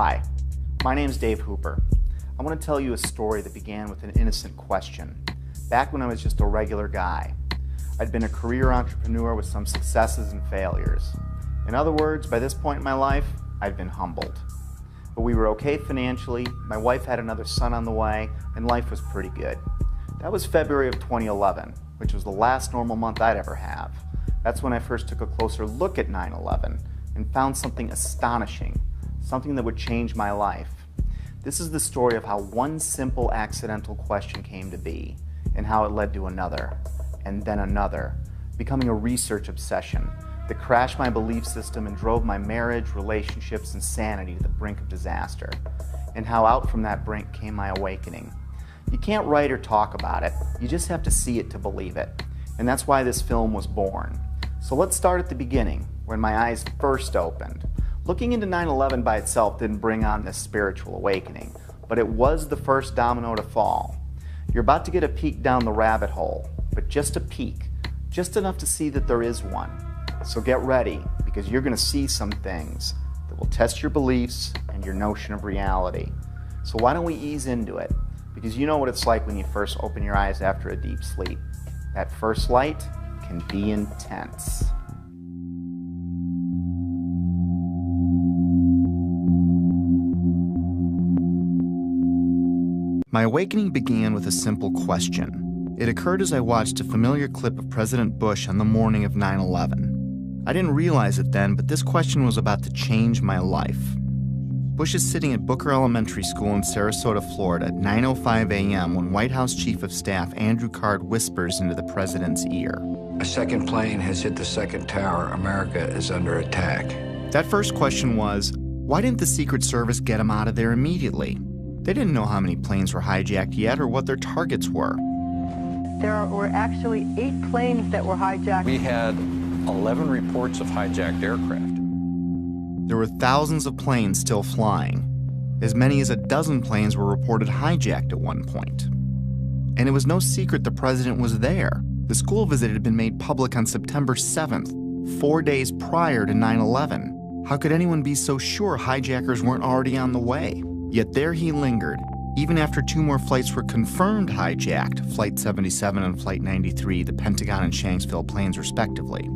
Hi, my name's Dave Hooper. I want to tell you a story that began with an innocent question. Back when I was just a regular guy, I'd been a career entrepreneur with some successes and failures. In other words, by this point in my life, I'd been humbled. But we were okay financially, my wife had another son on the way, and life was pretty good. That was February of 2011, which was the last normal month I'd ever have. That's when I first took a closer look at 9/11 and found something astonishing, something that would change my life. This is the story of how one simple accidental question came to be, and how it led to another, and then another, becoming a research obsession that crashed my belief system and drove my marriage, relationships, and sanity to the brink of disaster, and how out from that brink came my awakening. You can't write or talk about it, you just have to see it to believe it, and that's why this film was born. So let's start at the beginning, when my eyes first opened. Looking into 9/11 by itself didn't bring on this spiritual awakening, but it was the first domino to fall. You're about to get a peek down the rabbit hole, but just a peek, just enough to see that there is one. So get ready, because you're going to see some things that will test your beliefs and your notion of reality. So why don't we ease into it? Because you know what it's like when you first open your eyes after a deep sleep. That first light can be intense. My awakening began with a simple question. It occurred as I watched a familiar clip of President Bush on the morning of 9/11. I didn't realize it then, but this question was about to change my life. Bush is sitting at Booker Elementary School in Sarasota, Florida at 9:05 a.m. when White House Chief of Staff Andrew Card whispers into the president's ear. A second plane has hit the second tower. America is under attack. That first question was, why didn't the Secret Service get him out of there immediately? They didn't know how many planes were hijacked yet or what their targets were. There were actually 8 planes that were hijacked. We had 11 reports of hijacked aircraft. There were thousands of planes still flying. As many as a dozen planes were reported hijacked at one point. And it was no secret the president was there. The school visit had been made public on September 7th, 4 days prior to 9/11. How could anyone be so sure hijackers weren't already on the way? Yet there he lingered, even after 2 more flights were confirmed hijacked, Flight 77 and Flight 93, the Pentagon and Shanksville planes respectively.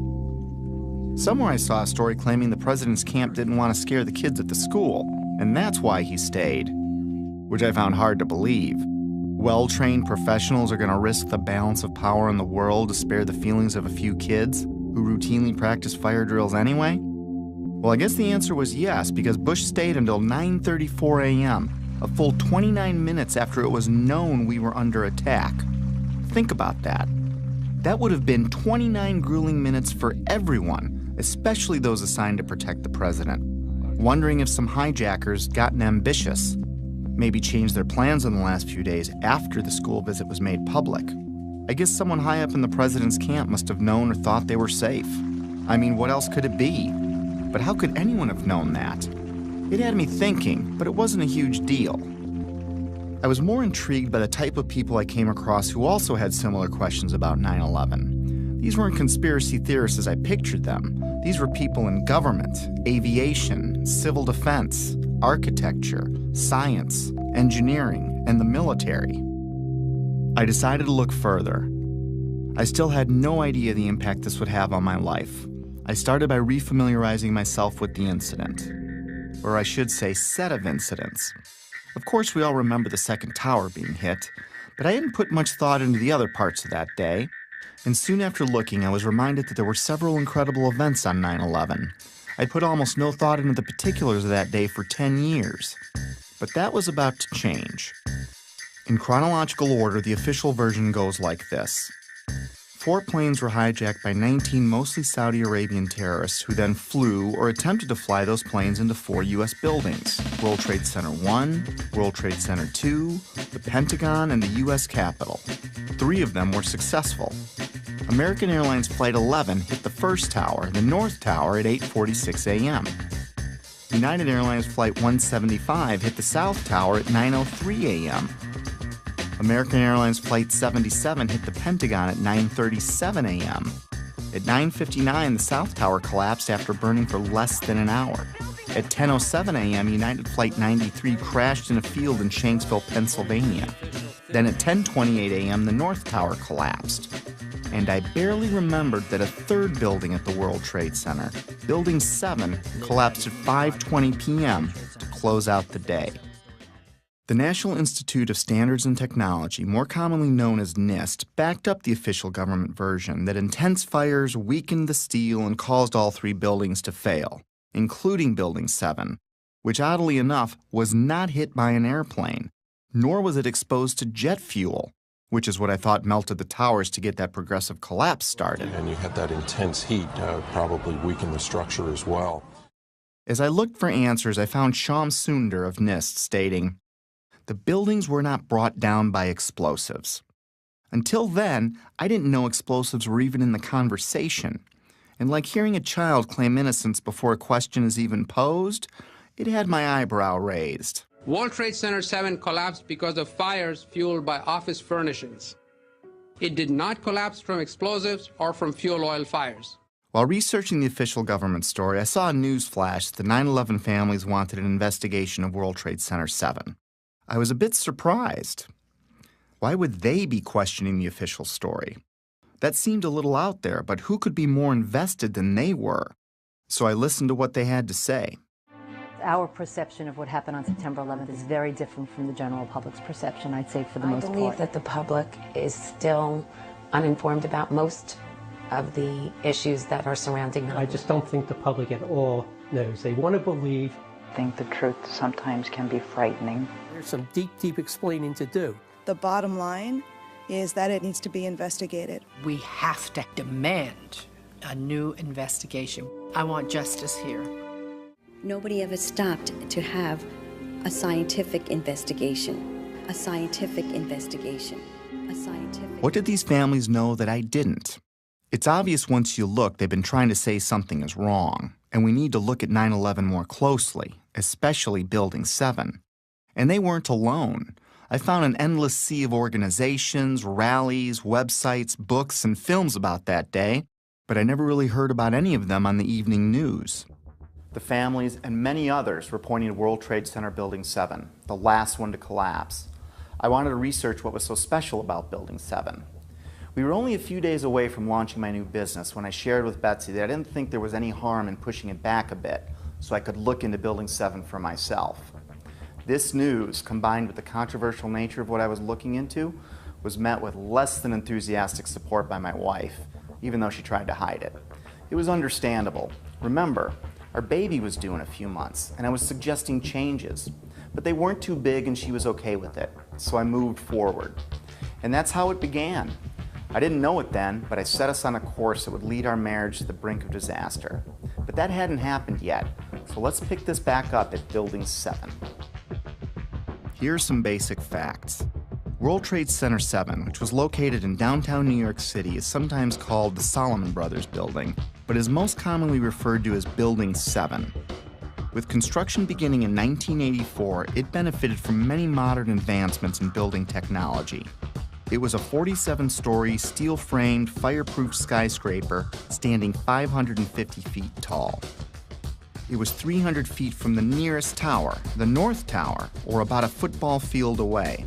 Somewhere I saw a story claiming the president's camp didn't want to scare the kids at the school, and that's why he stayed, which I found hard to believe. Well-trained professionals are going to risk the balance of power in the world to spare the feelings of a few kids who routinely practice fire drills anyway? Well, I guess the answer was yes, because Bush stayed until 9:34 a.m., a full 29 minutes after it was known we were under attack. Think about that. That would have been 29 grueling minutes for everyone, especially those assigned to protect the president, wondering if some hijackers gotten ambitious, maybe changed their plans in the last few days after the school visit was made public. I guess someone high up in the president's camp must have known or thought they were safe. I mean, what else could it be? But how could anyone have known that? It had me thinking, but it wasn't a huge deal. I was more intrigued by the type of people I came across who also had similar questions about 9/11. These weren't conspiracy theorists as I pictured them. These were people in government, aviation, civil defense, architecture, science, engineering, and the military. I decided to look further. I still had no idea the impact this would have on my life. I started by refamiliarizing myself with the incident, or I should say set of incidents. Of course, we all remember the second tower being hit, but I hadn't put much thought into the other parts of that day. And soon after looking, I was reminded that there were several incredible events on 9/11. I'd put almost no thought into the particulars of that day for 10 years. But that was about to change. In chronological order, the official version goes like this. 4 planes were hijacked by 19 mostly Saudi Arabian terrorists who then flew or attempted to fly those planes into 4 U.S. buildings: World Trade Center 1, World Trade Center 2, the Pentagon, and the U.S. Capitol. 3 of them were successful. American Airlines Flight 11 hit the first tower, the North Tower, at 8:46 a.m. United Airlines Flight 175 hit the South Tower at 9:03 a.m. American Airlines Flight 77 hit the Pentagon at 9:37 a.m. At 9:59, the South Tower collapsed after burning for less than an hour. At 10:07 a.m., United Flight 93 crashed in a field in Shanksville, Pennsylvania. Then at 10:28 a.m., the North Tower collapsed. And I barely remembered that a third building at the World Trade Center, Building 7, collapsed at 5:20 p.m. to close out the day. The National Institute of Standards and Technology, more commonly known as NIST, backed up the official government version that intense fires weakened the steel and caused all three buildings to fail, including Building 7, which oddly enough was not hit by an airplane, nor was it exposed to jet fuel, which is what I thought melted the towers to get that progressive collapse started. And you had that intense heat probably weakened the structure as well. As I looked for answers, I found Shyam Sunder of NIST stating, "The buildings were not brought down by explosives." Until then, I didn't know explosives were even in the conversation. And like hearing a child claim innocence before a question is even posed, it had my eyebrow raised. World Trade Center 7 collapsed because of fires fueled by office furnishings. It did not collapse from explosives or from fuel oil fires. While researching the official government story, I saw a news flash that the 9/11 families wanted an investigation of World Trade Center 7. I was a bit surprised. Why would they be questioning the official story? That seemed a little out there, but who could be more invested than they were? So I listened to what they had to say. Our perception of what happened on September 11th is very different from the general public's perception, I'd say, for the most part. I believe that the public is still uninformed about most of the issues that are surrounding them. I just don't think the public at all knows. They want to believe. I think the truth sometimes can be frightening. There's some deep, deep explaining to do. The bottom line is that it needs to be investigated. We have to demand a new investigation. I want justice here. Nobody ever stopped to have a scientific investigation. A scientific investigation. A scientific... What did these families know that I didn't? It's obvious once you look, they've been trying to say something is wrong, and we need to look at 9/11 more closely, especially Building 7. And they weren't alone. I found an endless sea of organizations, rallies, websites, books, and films about that day, but I never really heard about any of them on the evening news. The families and many others were pointing to World Trade Center Building 7, the last one to collapse. I wanted to research what was so special about Building 7. We were only a few days away from launching my new business when I shared with Betsy that I didn't think there was any harm in pushing it back a bit so I could look into Building 7 for myself. This news, combined with the controversial nature of what I was looking into, was met with less than enthusiastic support by my wife, even though she tried to hide it. It was understandable. Remember, our baby was due in a few months, and I was suggesting changes, but they weren't too big and she was okay with it, so I moved forward. And that's how it began. I didn't know it then, but I set us on a course that would lead our marriage to the brink of disaster. But that hadn't happened yet, so let's pick this back up at Building 7. Here are some basic facts. World Trade Center 7, which was located in downtown New York City, is sometimes called the Salomon Brothers Building, but is most commonly referred to as Building 7. With construction beginning in 1984, it benefited from many modern advancements in building technology. It was a 47-story, steel-framed, fireproof skyscraper standing 550 feet tall. It was 300 feet from the nearest tower, the North Tower, or about a football field away.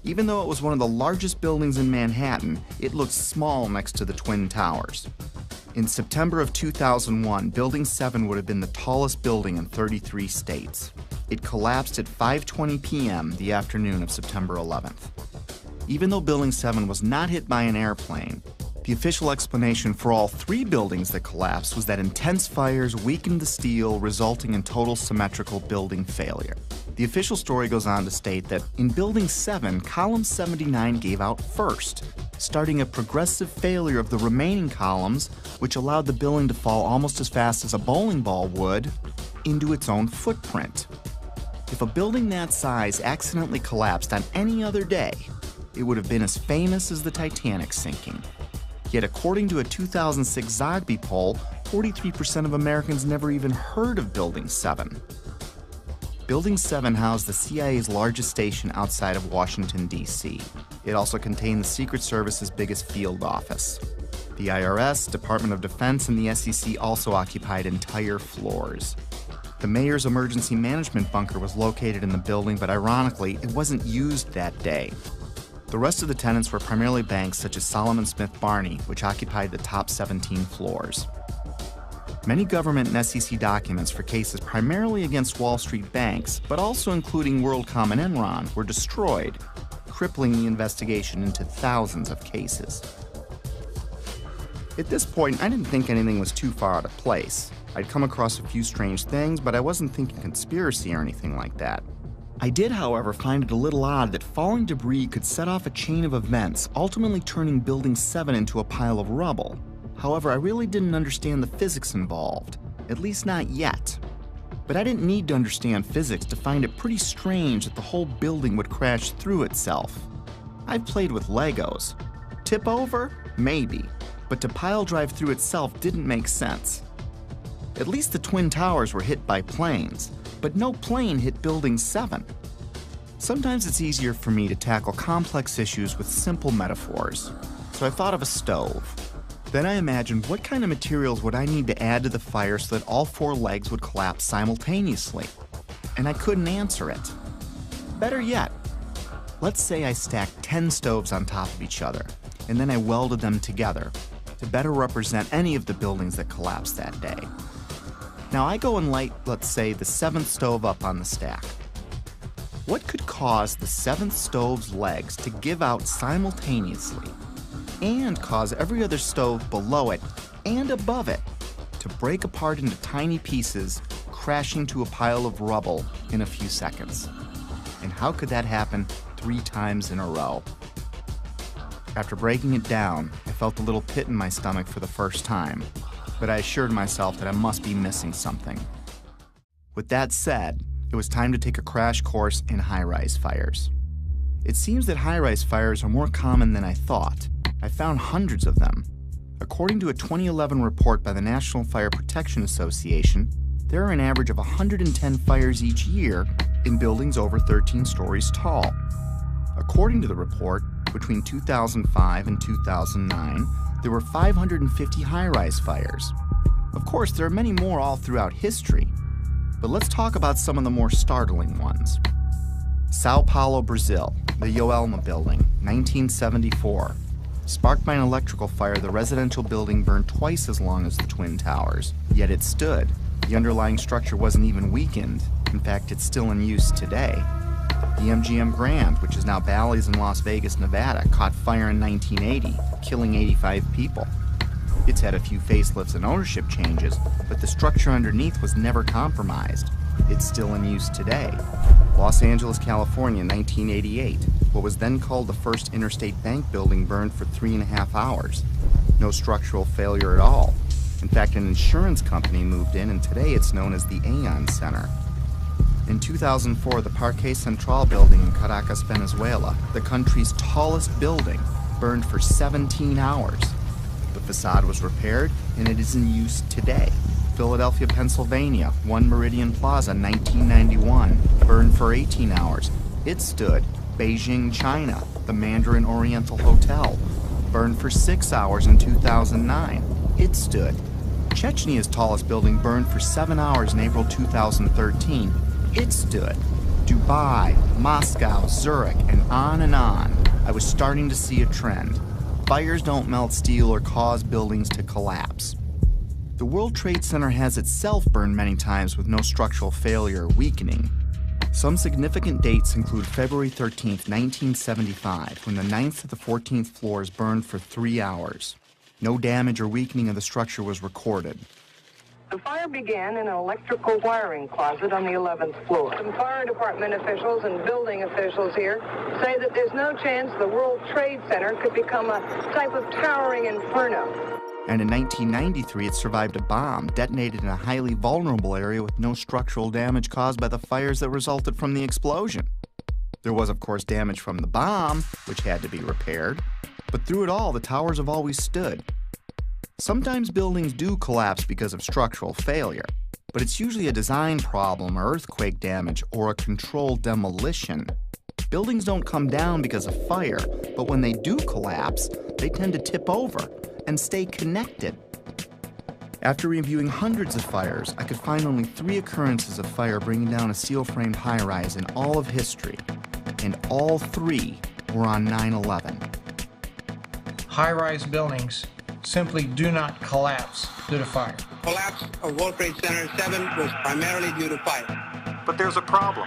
Even though it was one of the largest buildings in Manhattan, it looked small next to the Twin Towers. In September of 2001, Building 7 would have been the tallest building in 33 states. It collapsed at 5:20 p.m. the afternoon of September 11th. Even though Building 7 was not hit by an airplane, the official explanation for all three buildings that collapsed was that intense fires weakened the steel, resulting in total symmetrical building failure. The official story goes on to state that in Building 7, column 79 gave out first, starting a progressive failure of the remaining columns, which allowed the building to fall almost as fast as a bowling ball would into its own footprint. If a building that size accidentally collapsed on any other day, it would have been as famous as the Titanic sinking. Yet according to a 2006 Zogby poll, 43% of Americans never even heard of Building 7. Building 7 housed the CIA's largest station outside of Washington, D.C. It also contained the Secret Service's biggest field office. The IRS, Department of Defense, and the SEC also occupied entire floors. The mayor's emergency management bunker was located in the building, but ironically, it wasn't used that day. The rest of the tenants were primarily banks such as Solomon Smith Barney, which occupied the top 17 floors. Many government and SEC documents for cases primarily against Wall Street banks, but also including WorldCom and Enron, were destroyed, crippling the investigation into thousands of cases. At this point, I didn't think anything was too far out of place. I'd come across a few strange things, but I wasn't thinking conspiracy or anything like that. I did, however, find it a little odd that falling debris could set off a chain of events, ultimately turning Building 7 into a pile of rubble. However, I really didn't understand the physics involved, at least not yet. But I didn't need to understand physics to find it pretty strange that the whole building would crash through itself. I've played with Legos. Tip over? Maybe. But to pile drive through itself didn't make sense. At least the Twin Towers were hit by planes, but no plane hit Building 7. Sometimes it's easier for me to tackle complex issues with simple metaphors, so I thought of a stove. Then I imagined what kind of materials would I need to add to the fire so that all 4 legs would collapse simultaneously, and I couldn't answer it. Better yet, let's say I stacked 10 stoves on top of each other, and then I welded them together to better represent any of the buildings that collapsed that day. Now I go and light, let's say, the 7th stove up on the stack. What could cause the 7th stove's legs to give out simultaneously and cause every other stove below it and above it to break apart into tiny pieces, crashing to a pile of rubble in a few seconds? And how could that happen 3 times in a row? After breaking it down, I felt a little pit in my stomach for the first time, but I assured myself that I must be missing something. With that said, it was time to take a crash course in high-rise fires. It seems that high-rise fires are more common than I thought. I found hundreds of them. According to a 2011 report by the National Fire Protection Association, there are an average of 110 fires each year in buildings over 13 stories tall. According to the report, between 2005 and 2009, there were 550 high-rise fires. Of course, there are many more all throughout history, but let's talk about some of the more startling ones. Sao Paulo, Brazil, the Joelma Building, 1974. Sparked by an electrical fire, the residential building burned twice as long as the Twin Towers, yet it stood. The underlying structure wasn't even weakened. In fact, it's still in use today. The MGM Grand, which is now Bally's in Las Vegas, Nevada, caught fire in 1980, killing 85 people. It's had a few facelifts and ownership changes, but the structure underneath was never compromised. It's still in use today. Los Angeles, California, 1988. What was then called the First Interstate Bank building burned for 3.5 hours. No structural failure at all. In fact, an insurance company moved in, and today it's known as the Aon Center. In 2004, the Parque Central building in Caracas, Venezuela, the country's tallest building, burned for 17 hours. The facade was repaired, and it is in use today. Philadelphia, Pennsylvania, One Meridian Plaza, 1991, burned for 18 hours. It stood. Beijing, China, the Mandarin Oriental Hotel, burned for 6 hours in 2009. It stood. Chechny's tallest building burned for 7 hours in April 2013. It stood. Dubai, Moscow, Zurich, and on and on. I was starting to see a trend. Fires don't melt steel or cause buildings to collapse. The World Trade Center has itself burned many times with no structural failure or weakening. Some significant dates include February 13, 1975, when the 9th to the 14th floors burned for 3 hours. No damage or weakening of the structure was recorded. The fire began in an electrical wiring closet on the 11th floor. Some fire department officials and building officials here say that there's no chance the World Trade Center could become a type of towering inferno. And in 1993, it survived a bomb detonated in a highly vulnerable area with no structural damage caused by the fires that resulted from the explosion. There was, of course, damage from the bomb, which had to be repaired, but through it all, the towers have always stood. Sometimes buildings do collapse because of structural failure, but it's usually a design problem or earthquake damage or a controlled demolition. Buildings don't come down because of fire, but when they do collapse, they tend to tip over and stay connected. After reviewing hundreds of fires, I could find only 3 occurrences of fire bringing down a steel-framed high-rise in all of history, and all 3 were on 9/11. High-rise buildings simply do not collapse due to fire. Collapse of World Trade Center 7 was primarily due to fire. But there's a problem.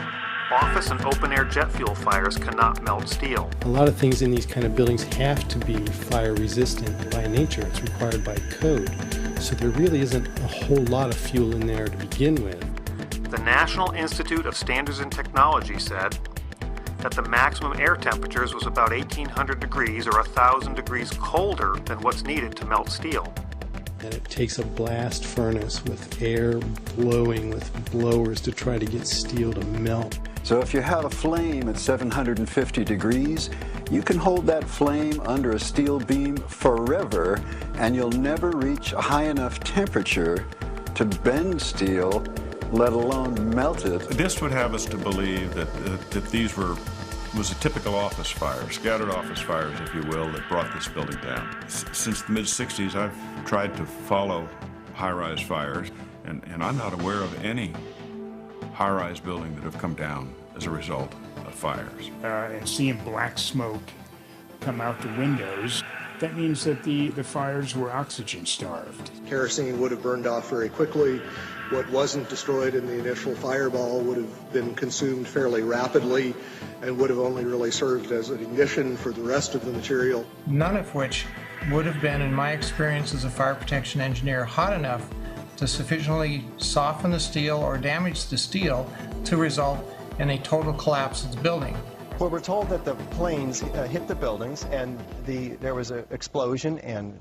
Office and open-air jet fuel fires cannot melt steel. A lot of things in these kind of buildings have to be fire resistant by nature. It's required by code. So there really isn't a whole lot of fuel in there to begin with. The National Institute of Standards and Technology said that the maximum air temperatures was about 1,800 degrees or 1,000 degrees colder than what's needed to melt steel. And it takes a blast furnace with air blowing with blowers to try to get steel to melt. So if you have a flame at 750 degrees, you can hold that flame under a steel beam forever, and you'll never reach a high enough temperature to bend steel, let alone melt it. This would have us to believe that these was a typical office fire, scattered office fires, if you will, that brought this building down. Since the mid-60s, I've tried to follow high-rise fires, and I'm not aware of any high-rise building that have come down as a result of fires. And seeing black smoke come out the windows, that means that the fires were oxygen-starved. Kerosene would have burned off very quickly. What wasn't destroyed in the initial fireball would have been consumed fairly rapidly and would have only really served as an ignition for the rest of the material. None of which would have been, in my experience as a fire protection engineer, hot enough to sufficiently soften the steel or damage the steel to result in a total collapse of the building. Well, we're told that the planes hit the buildings and there was an explosion and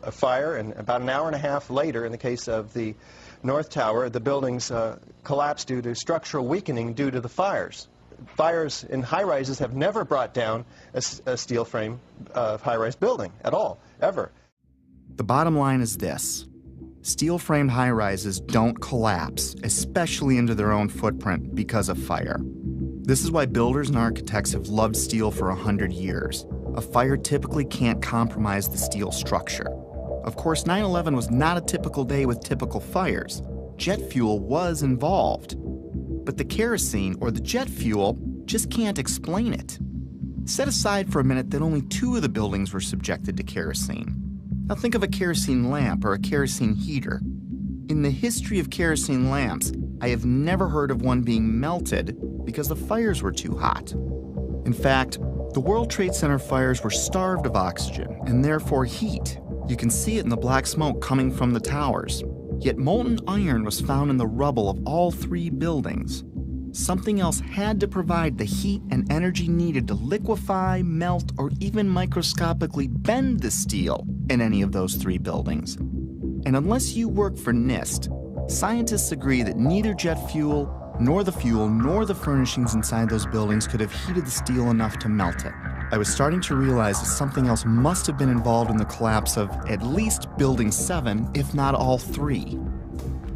a fire, and about an hour and a half later, in the case of the North Tower, the buildings collapsed due to structural weakening due to the fires. Fires in high-rises have never brought down a steel frame high-rise building at all, ever. The bottom line is this. Steel-framed high-rises don't collapse, especially into their own footprint, because of fire. This is why builders and architects have loved steel for 100 years. A fire typically can't compromise the steel structure. Of course, 9/11 was not a typical day with typical fires. Jet fuel was involved. But the kerosene or the jet fuel just can't explain it. Set aside for a minute that only 2 of the buildings were subjected to kerosene. Now think of a kerosene lamp or a kerosene heater. In the history of kerosene lamps, I have never heard of one being melted because the fires were too hot. In fact, the World Trade Center fires were starved of oxygen and therefore heat. You can see it in the black smoke coming from the towers. Yet molten iron was found in the rubble of all 3 buildings. Something else had to provide the heat and energy needed to liquefy, melt, or even microscopically bend the steel in any of those 3 buildings. And unless you work for NIST, scientists agree that neither jet fuel, nor the furnishings inside those buildings could have heated the steel enough to melt it. I was starting to realize that something else must have been involved in the collapse of at least Building 7, if not all 3.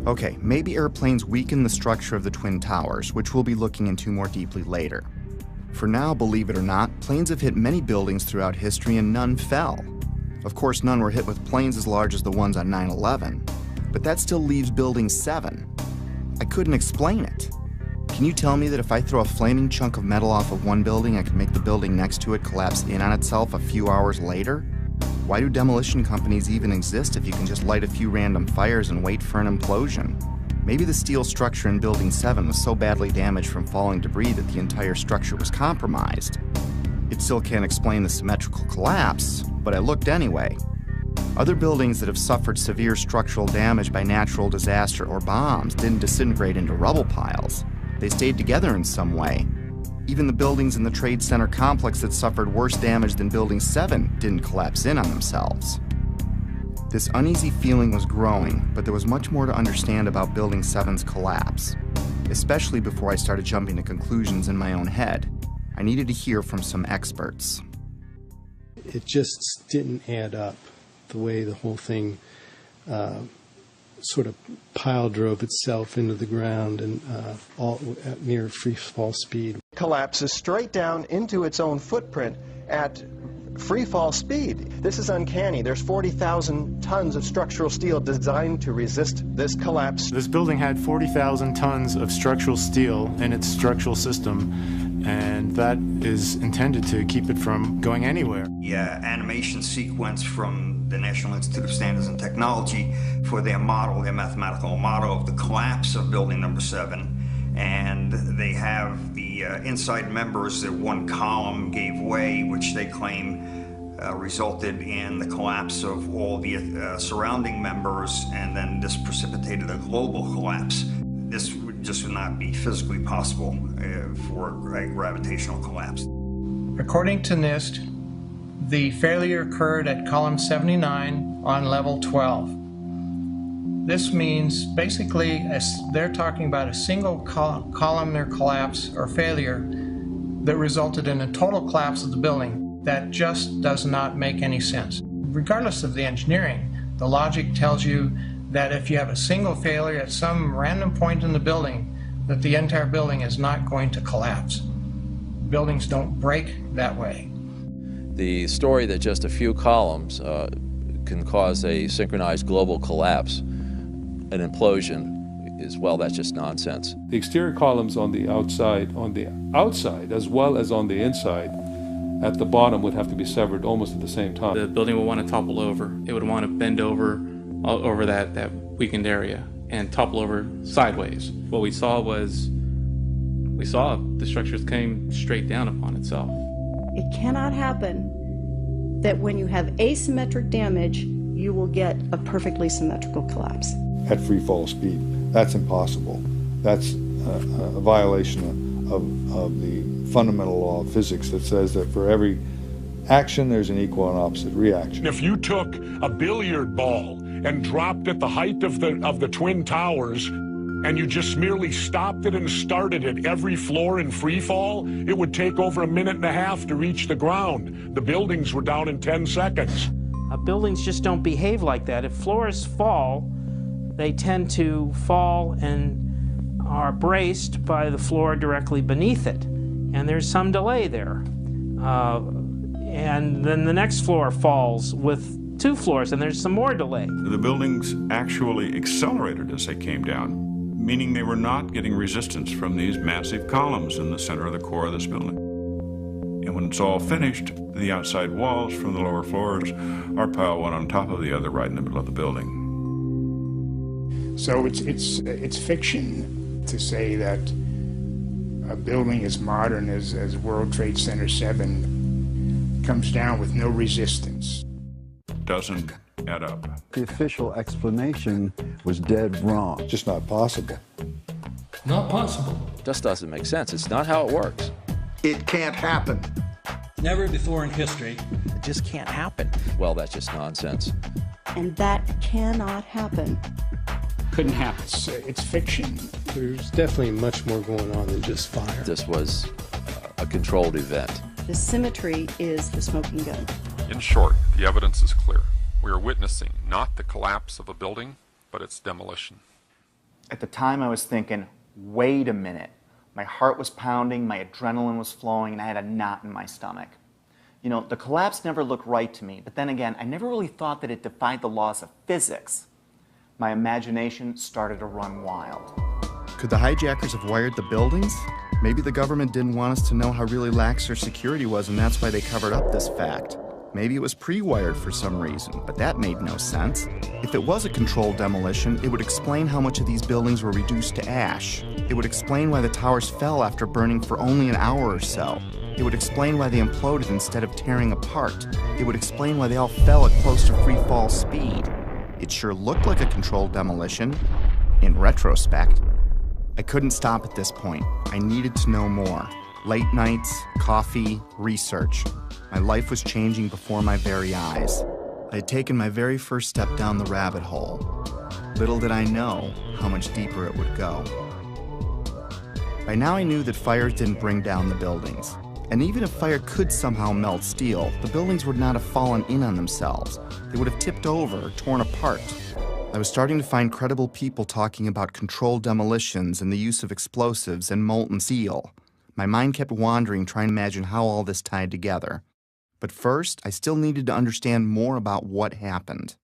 Okay, maybe airplanes weakened the structure of the Twin Towers, which we'll be looking into more deeply later. For now, believe it or not, planes have hit many buildings throughout history and none fell. Of course, none were hit with planes as large as the ones on 9/11, but that still leaves Building 7. I couldn't explain it. Can you tell me that if I throw a flaming chunk of metal off of one building, I can make the building next to it collapse in on itself a few hours later? Why do demolition companies even exist if you can just light a few random fires and wait for an implosion? Maybe the steel structure in Building 7 was so badly damaged from falling debris that the entire structure was compromised. It still can't explain the symmetrical collapse, but I looked anyway. Other buildings that have suffered severe structural damage by natural disaster or bombs didn't disintegrate into rubble piles. They stayed together in some way. Even the buildings in the Trade Center complex that suffered worse damage than Building 7 didn't collapse in on themselves. This uneasy feeling was growing, but there was much more to understand about Building 7's collapse, especially before I started jumping to conclusions in my own head. I needed to hear from some experts. It just didn't add up, the way the whole thing sort of pile drove itself into the ground and all at near free fall speed. Collapses straight down into its own footprint at free fall speed. This is uncanny. There's 40,000 tons of structural steel designed to resist this collapse. This building had 40,000 tons of structural steel in its structural system, and that is intended to keep it from going anywhere. The animation sequence from the National Institute of Standards and Technology for their model, their mathematical model of the collapse of Building Number 7. And they have the inside members that one column gave way, which they claim resulted in the collapse of all the surrounding members, and then this precipitated a global collapse. This would just not be physically possible for a gravitational collapse. According to NIST, the failure occurred at column 79 on level 12. This means basically they're talking about a single columnar collapse or failure that resulted in a total collapse of the building. That just does not make any sense. Regardless of the engineering, the logic tells you that if you have a single failure at some random point in the building, that the entire building is not going to collapse. Buildings don't break that way. The story that just a few columns can cause a synchronized global collapse, an implosion, is, well, that's just nonsense. The exterior columns on the outside as well as on the inside at the bottom would have to be severed almost at the same time. The building would want to topple over. It would want to bend over that weakened area and topple over sideways. What we saw the structures came straight down upon itself. It cannot happen that when you have asymmetric damage, you will get a perfectly symmetrical collapse. At free fall speed. That's impossible. That's a violation of the fundamental law of physics that says that for every action there's an equal and opposite reaction. If you took a billiard ball and dropped at the height of the Twin Towers and you just merely stopped it and started at every floor in free fall, it would take over a minute and a half to reach the ground. The buildings were down in 10 seconds. Buildings just don't behave like that. If floors fall, they tend to fall and are braced by the floor directly beneath it. And there's some delay there. And then the next floor falls with 2 floors, and there's some more delay. The buildings actually accelerated as they came down, meaning they were not getting resistance from these massive columns in the center of the core of this building. And when it's all finished, the outside walls from the lower floors are piled one on top of the other right in the middle of the building. So it's fiction to say that a building as modern as World Trade Center 7 comes down with no resistance. Doesn't add up. The official explanation was dead wrong. Just not possible. Not possible. Just doesn't make sense. It's not how it works. It can't happen. Never before in history. It just can't happen. Well, that's just nonsense. And that cannot happen. Couldn't happen. It's fiction. There's definitely much more going on than just fire. This was a controlled event. The symmetry is the smoking gun. In short, the evidence is clear. We are witnessing not the collapse of a building, but its demolition. At the time, I was thinking, wait a minute. My heart was pounding, my adrenaline was flowing, and I had a knot in my stomach. You know, the collapse never looked right to me, but then again, I never really thought that it defied the laws of physics. My imagination started to run wild. Could the hijackers have wired the buildings? Maybe the government didn't want us to know how really lax their security was, and that's why they covered up this fact. Maybe it was pre-wired for some reason, but that made no sense. If it was a controlled demolition, it would explain how much of these buildings were reduced to ash. It would explain why the towers fell after burning for only an hour or so. It would explain why they imploded instead of tearing apart. It would explain why they all fell at close to free fall speed. It sure looked like a controlled demolition, in retrospect. I couldn't stop at this point. I needed to know more. Late nights, coffee, research. My life was changing before my very eyes. I had taken my very first step down the rabbit hole. Little did I know how much deeper it would go. By now I knew that fires didn't bring down the buildings. And even if fire could somehow melt steel, the buildings would not have fallen in on themselves. They would have tipped over or torn apart. I was starting to find credible people talking about controlled demolitions and the use of explosives and molten steel. My mind kept wandering, trying to imagine how all this tied together. But first, I still needed to understand more about what happened.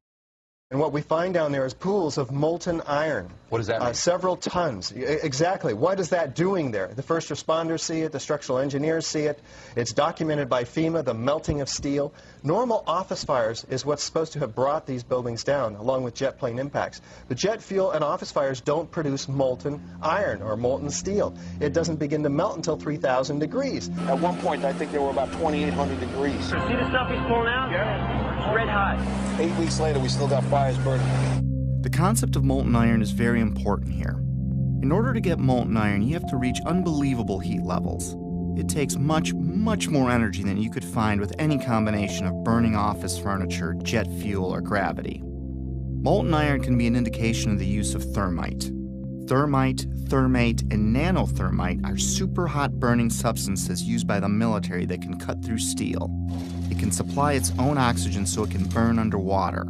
And what we find down there is pools of molten iron. What does that mean? Several tons. Exactly. What is that doing there? The first responders see it. The structural engineers see it. It's documented by FEMA, the melting of steel. Normal office fires is what's supposed to have brought these buildings down, along with jet plane impacts. But jet fuel and office fires don't produce molten iron or molten steel. It doesn't begin to melt until 3,000 degrees. At one point, I think they were about 2,800 degrees. See the stuff he's pulling out? Yeah. It's red hot. 8 weeks later, we still got fires burning. The concept of molten iron is very important here. In order to get molten iron, you have to reach unbelievable heat levels. It takes much, much more energy than you could find with any combination of burning office furniture, jet fuel, or gravity. Molten iron can be an indication of the use of thermite. Thermite, thermate, and nanothermite are super hot burning substances used by the military that can cut through steel. It can supply its own oxygen so it can burn underwater.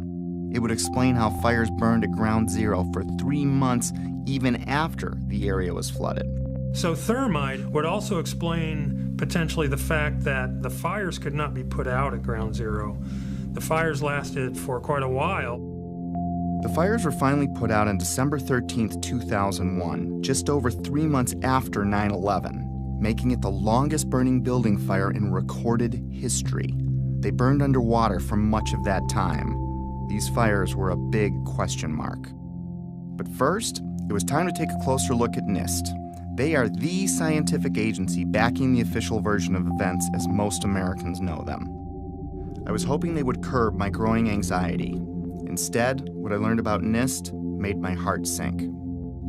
It would explain how fires burned at ground zero for 3 months even after the area was flooded. So thermite would also explain potentially the fact that the fires could not be put out at ground zero. The fires lasted for quite a while. The fires were finally put out on December 13, 2001, just over 3 months after 9/11, making it the longest burning building fire in recorded history. They burned underwater for much of that time. These fires were a big question mark. But first, it was time to take a closer look at NIST. They are the scientific agency backing the official version of events as most Americans know them. I was hoping they would curb my growing anxiety. Instead, what I learned about NIST made my heart sink.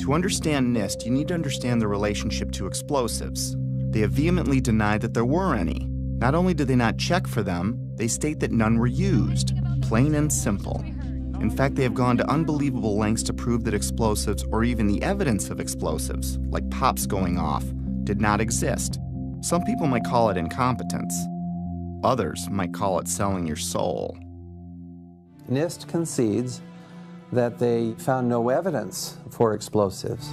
To understand NIST, you need to understand the relationship to explosives. They have vehemently denied that there were any. Not only did they not check for them, they state that none were used. Plain and simple. In fact, they have gone to unbelievable lengths to prove that explosives, or even the evidence of explosives, like pops going off, did not exist. Some people might call it incompetence. Others might call it selling your soul. NIST concedes that they found no evidence for explosives.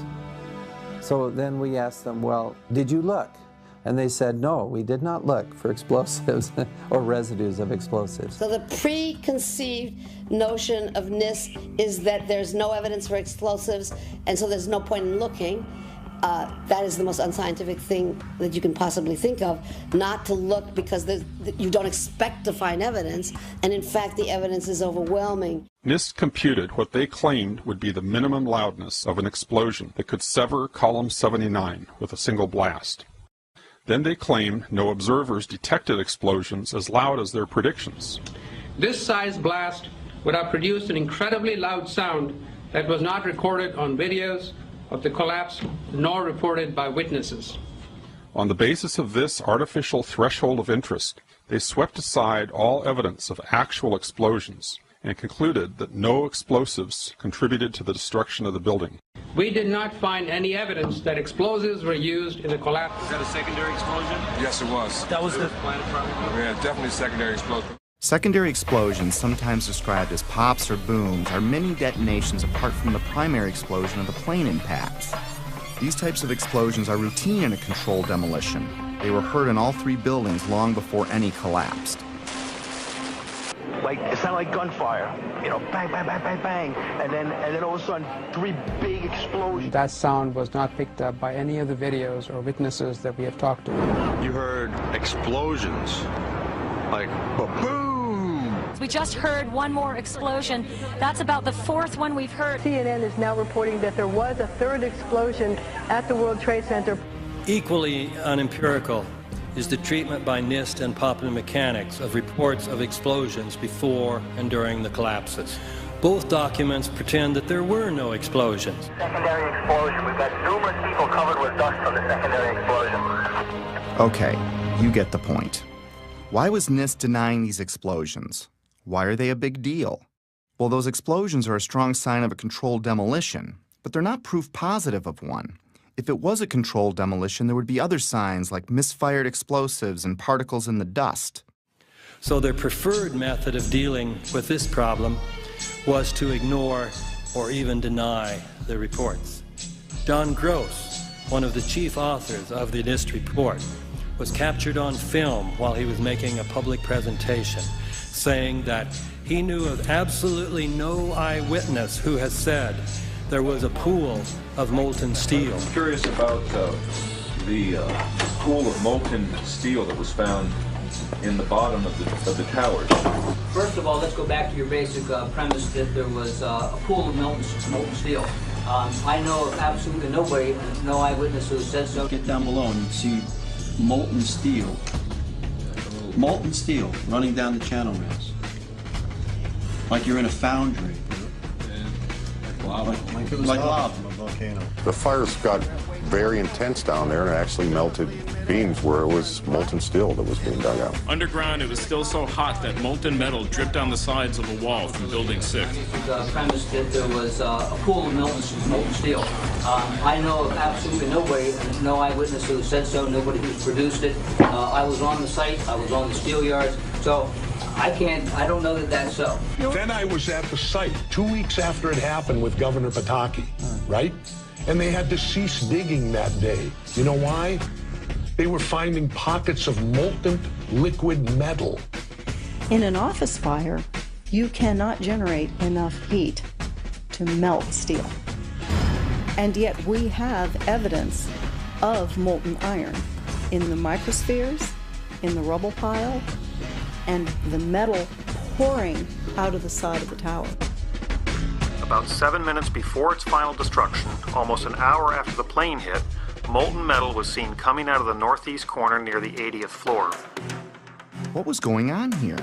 So then we asked them, well, did you look? And they said, no, we did not look for explosives or residues of explosives. So the preconceived notion of NIST is that there's no evidence for explosives, and so there's no point in looking. That is the most unscientific thing that you can possibly think of, not to look because you don't expect to find evidence, and in fact the evidence is overwhelming. NIST computed what they claimed would be the minimum loudness of an explosion that could sever column 79 with a single blast. Then they claimed no observers detected explosions as loud as their predictions. This size blast would have produced an incredibly loud sound that was not recorded on videos of the collapse nor reported by witnesses. On the basis of this artificial threshold of interest, they swept aside all evidence of actual explosions and concluded that no explosives contributed to the destruction of the building. We did not find any evidence that explosives were used in the collapse. Is that a secondary explosion? Yes, it was. That was the... Yeah, definitely secondary explosion. Secondary explosions, sometimes described as pops or booms, are mini detonations apart from the primary explosion of the plane impacts. These types of explosions are routine in a controlled demolition. They were heard in all 3 buildings long before any collapsed. Like, it sounded like gunfire, you know, bang, bang, bang, bang, bang, and then all of a sudden, 3 big explosions. That sound was not picked up by any of the videos or witnesses that we have talked to. You heard explosions, like boom. We just heard one more explosion. That's about the 4th one we've heard. CNN is now reporting that there was a 3rd explosion at the World Trade Center. Equally unempirical is the treatment by NIST and Popular Mechanics of reports of explosions before and during the collapses. Both documents pretend that there were no explosions. Secondary explosion. We've got numerous people covered with dust from the secondary explosion. Okay, you get the point. Why was NIST denying these explosions? Why are they a big deal? Well, those explosions are a strong sign of a controlled demolition, but they're not proof positive of one. If it was a controlled demolition, there would be other signs like misfired explosives and particles in the dust. So their preferred method of dealing with this problem was to ignore or even deny the reports. Don Gross, one of the chief authors of the NIST report, was captured on film while he was making a public presentation, saying that he knew of absolutely no eyewitness who has said there was a pool of molten steel. I'm curious about the pool of molten steel that was found in the bottom of the towers. First of all, let's go back to your basic premise that there was a pool of molten steel. I know of absolutely nobody, no eyewitness who said so. Get down below and you see molten steel running down the channel rails. Like you're in a foundry. Like lava. From a volcano. The fires got very intense down there and it actually melted beams where it was molten steel that was being dug out. Underground, it was still so hot that molten metal dripped down the sides of the wall from Building 6. The premise that there was a pool of molten steel. I know of absolutely nobody, no eyewitness who said so, nobody who's produced it. I was on the site, I was on the steel yards, so I don't know that that's so. Then I was at the site 2 weeks after it happened with Governor Pataki, right? And they had to cease digging that day. You know why? They were finding pockets of molten liquid metal. In an office fire, you cannot generate enough heat to melt steel. And yet we have evidence of molten iron in the microspheres, in the rubble pile, and the metal pouring out of the side of the tower. About 7 minutes before its final destruction, almost an hour after the plane hit, molten metal was seen coming out of the northeast corner near the 80th floor. What was going on here?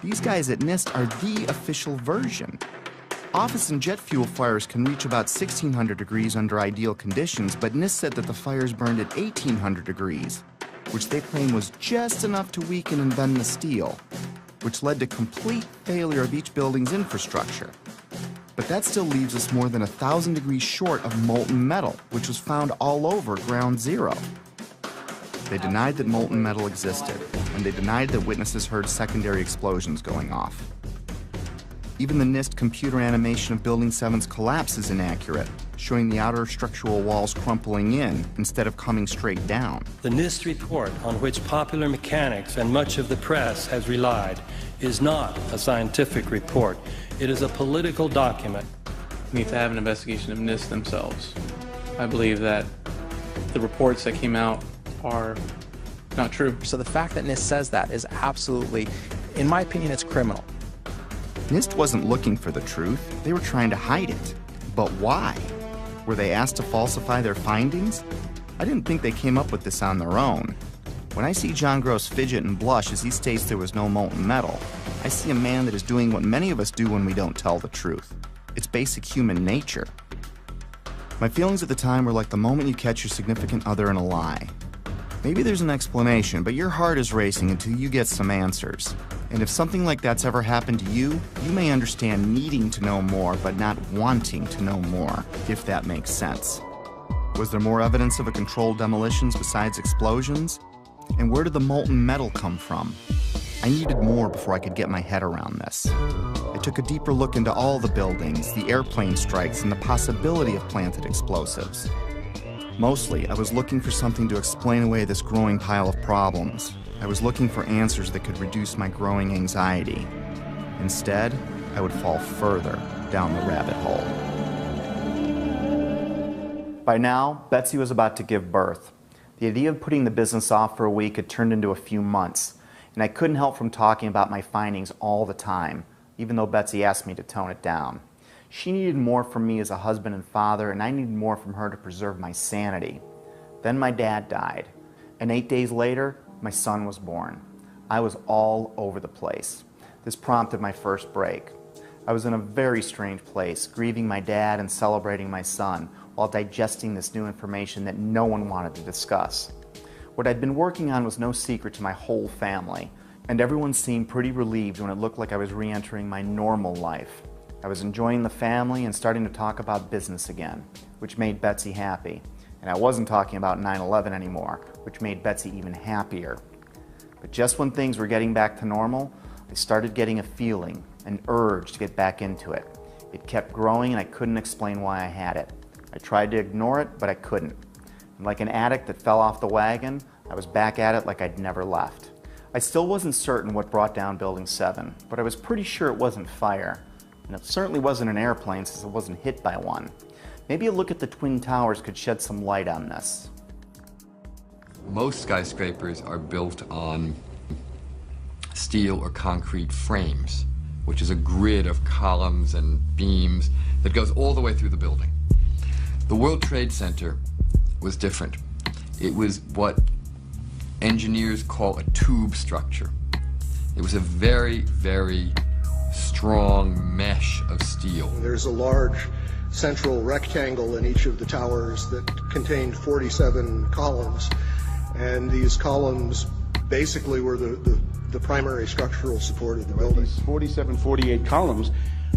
These guys at NIST are the official version. Office and jet fuel fires can reach about 1600 degrees under ideal conditions, but NIST said that the fires burned at 1800 degrees, which they claim was just enough to weaken and bend the steel, which led to complete failure of each building's infrastructure. But that still leaves us more than 1,000 degrees short of molten metal, which was found all over Ground Zero. They denied that molten metal existed, and they denied that witnesses heard secondary explosions going off. Even the NIST computer animation of Building 7's collapse is inaccurate, showing the outer structural walls crumpling in instead of coming straight down. The NIST report, on which popular mechanics and much of the press has relied, is not a scientific report. It is a political document. We need to have an investigation of NIST themselves. I believe that the reports that came out are not true. So the fact that NIST says that is absolutely, in my opinion, it's criminal. NIST wasn't looking for the truth. They were trying to hide it. But why? Were they asked to falsify their findings? I didn't think they came up with this on their own. When I see John Gross fidget and blush as he states there was no molten metal, I see a man that is doing what many of us do when we don't tell the truth. It's basic human nature. My feelings at the time were like the moment you catch your significant other in a lie. Maybe there's an explanation, but your heart is racing until you get some answers. And if something like that's ever happened to you, you may understand needing to know more, but not wanting to know more, if that makes sense. Was there more evidence of a controlled demolitions besides explosions? And where did the molten metal come from? I needed more before I could get my head around this. I took a deeper look into all the buildings, the airplane strikes, and the possibility of planted explosives. Mostly, I was looking for something to explain away this growing pile of problems. I was looking for answers that could reduce my growing anxiety. Instead, I would fall further down the rabbit hole. By now, Betsy was about to give birth. The idea of putting the business off for a week had turned into a few months, and I couldn't help from talking about my findings all the time, even though Betsy asked me to tone it down. She needed more from me as a husband and father, and I needed more from her to preserve my sanity. Then my dad died, and 8 days later, my son was born. I was all over the place. This prompted my first break. I was in a very strange place, grieving my dad and celebrating my son, while digesting this new information that no one wanted to discuss. What I'd been working on was no secret to my whole family, and everyone seemed pretty relieved when it looked like I was re-entering my normal life. I was enjoying the family and starting to talk about business again, which made Betsy happy. And I wasn't talking about 9/11 anymore, which made Betsy even happier. But just when things were getting back to normal, I started getting a feeling, an urge to get back into it. It kept growing and I couldn't explain why I had it. I tried to ignore it, but I couldn't. And like an addict that fell off the wagon, I was back at it like I'd never left. I still wasn't certain what brought down Building 7, but I was pretty sure it wasn't fire. And it certainly wasn't an airplane since it wasn't hit by one. Maybe a look at the Twin Towers could shed some light on this. Most skyscrapers are built on steel or concrete frames, which is a grid of columns and beams that goes all the way through the building. The World Trade Center was different. It was what engineers call a tube structure. It was a very, very strong mesh of steel. There's a large central rectangle in each of the towers that contained 47 columns, and these columns basically were the primary structural support of the building. These 47, 48 columns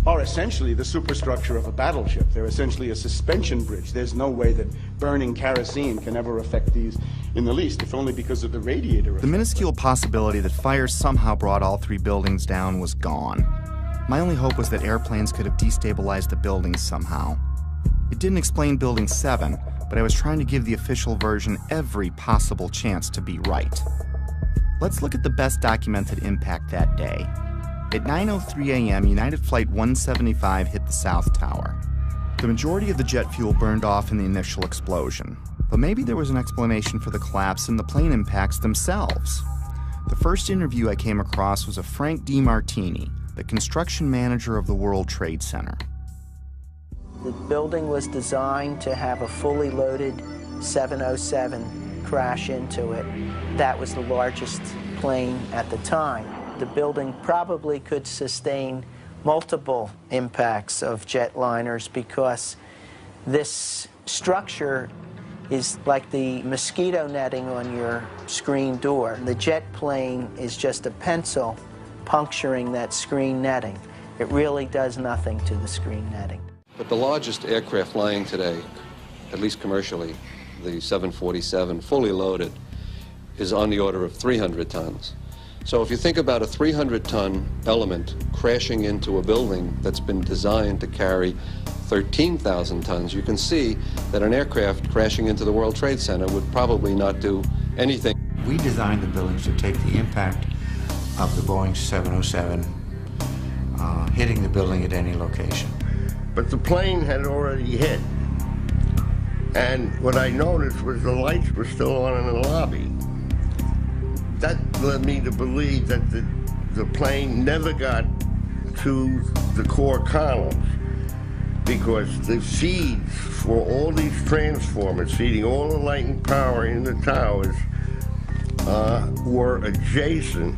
are essentially the superstructure of a battleship. They're essentially a suspension bridge. There's no way that burning kerosene can ever affect these in the least, if only because of the radiator effect. The minuscule possibility that fire somehow brought all 3 buildings down was gone. My only hope was that airplanes could have destabilized the buildings somehow. It didn't explain Building 7, but I was trying to give the official version every possible chance to be right. Let's look at the best documented impact that day. At 9:03 a.m., United Flight 175 hit the South Tower. The majority of the jet fuel burned off in the initial explosion, but maybe there was an explanation for the collapse in the plane impacts themselves. The first interview I came across was of Frank DiMartini, the construction manager of the World Trade Center. The building was designed to have a fully loaded 707 crash into it. That was the largest plane at the time. The building probably could sustain multiple impacts of jetliners because this structure is like the mosquito netting on your screen door. The jet plane is just a pencil puncturing that screen netting. It really does nothing to the screen netting. But the largest aircraft flying today, at least commercially, the 747, fully loaded, is on the order of 300 tons. So if you think about a 300-ton element crashing into a building that's been designed to carry 13,000 tons, you can see that an aircraft crashing into the World Trade Center would probably not do anything. We designed the buildings to take the impact of the Boeing 707 hitting the building at any location. But the plane had already hit. And what I noticed was the lights were still on in the lobby. That led me to believe that the plane never got to the core columns because the feeds for all these transformers feeding all the light and power in the towers were adjacent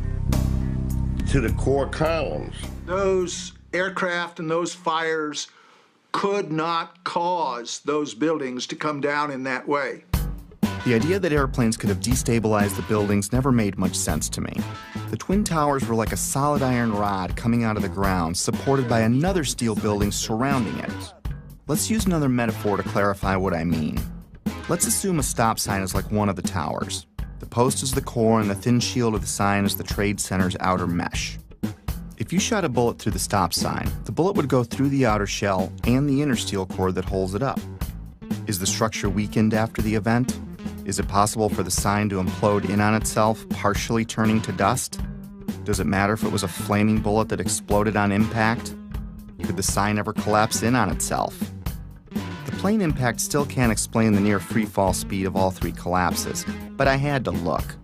to the core columns. Those aircraft and those fires could not cause those buildings to come down in that way. The idea that airplanes could have destabilized the buildings never made much sense to me. The Twin Towers were like a solid iron rod coming out of the ground, supported by another steel building surrounding it. Let's use another metaphor to clarify what I mean. Let's assume a stop sign is like one of the towers. The post is the core and the thin shield of the sign is the Trade Center's outer mesh. If you shot a bullet through the stop sign, the bullet would go through the outer shell and the inner steel core that holds it up. Is the structure weakened after the event? Is it possible for the sign to implode in on itself, partially turning to dust? Does it matter if it was a flaming bullet that exploded on impact? Could the sign ever collapse in on itself? The plane impact still can't explain the near free-fall speed of all 3 collapses, but I had to look.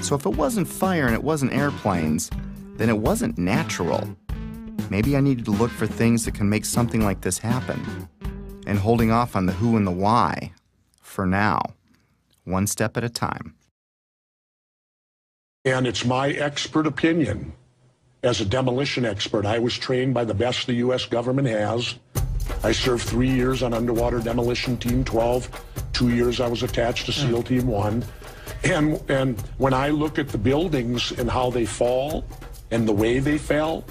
So if it wasn't fire and it wasn't airplanes, then it wasn't natural. Maybe I needed to look for things that can make something like this happen. And holding off on the who and the why, for now. One step at a time. And it's my expert opinion, as a demolition expert, I was trained by the best the U.S. government has. I served 3 years on Underwater Demolition Team 12. 2 years I was attached to SEAL Team 1. And when I look at the buildings and how they fall and the way they fell,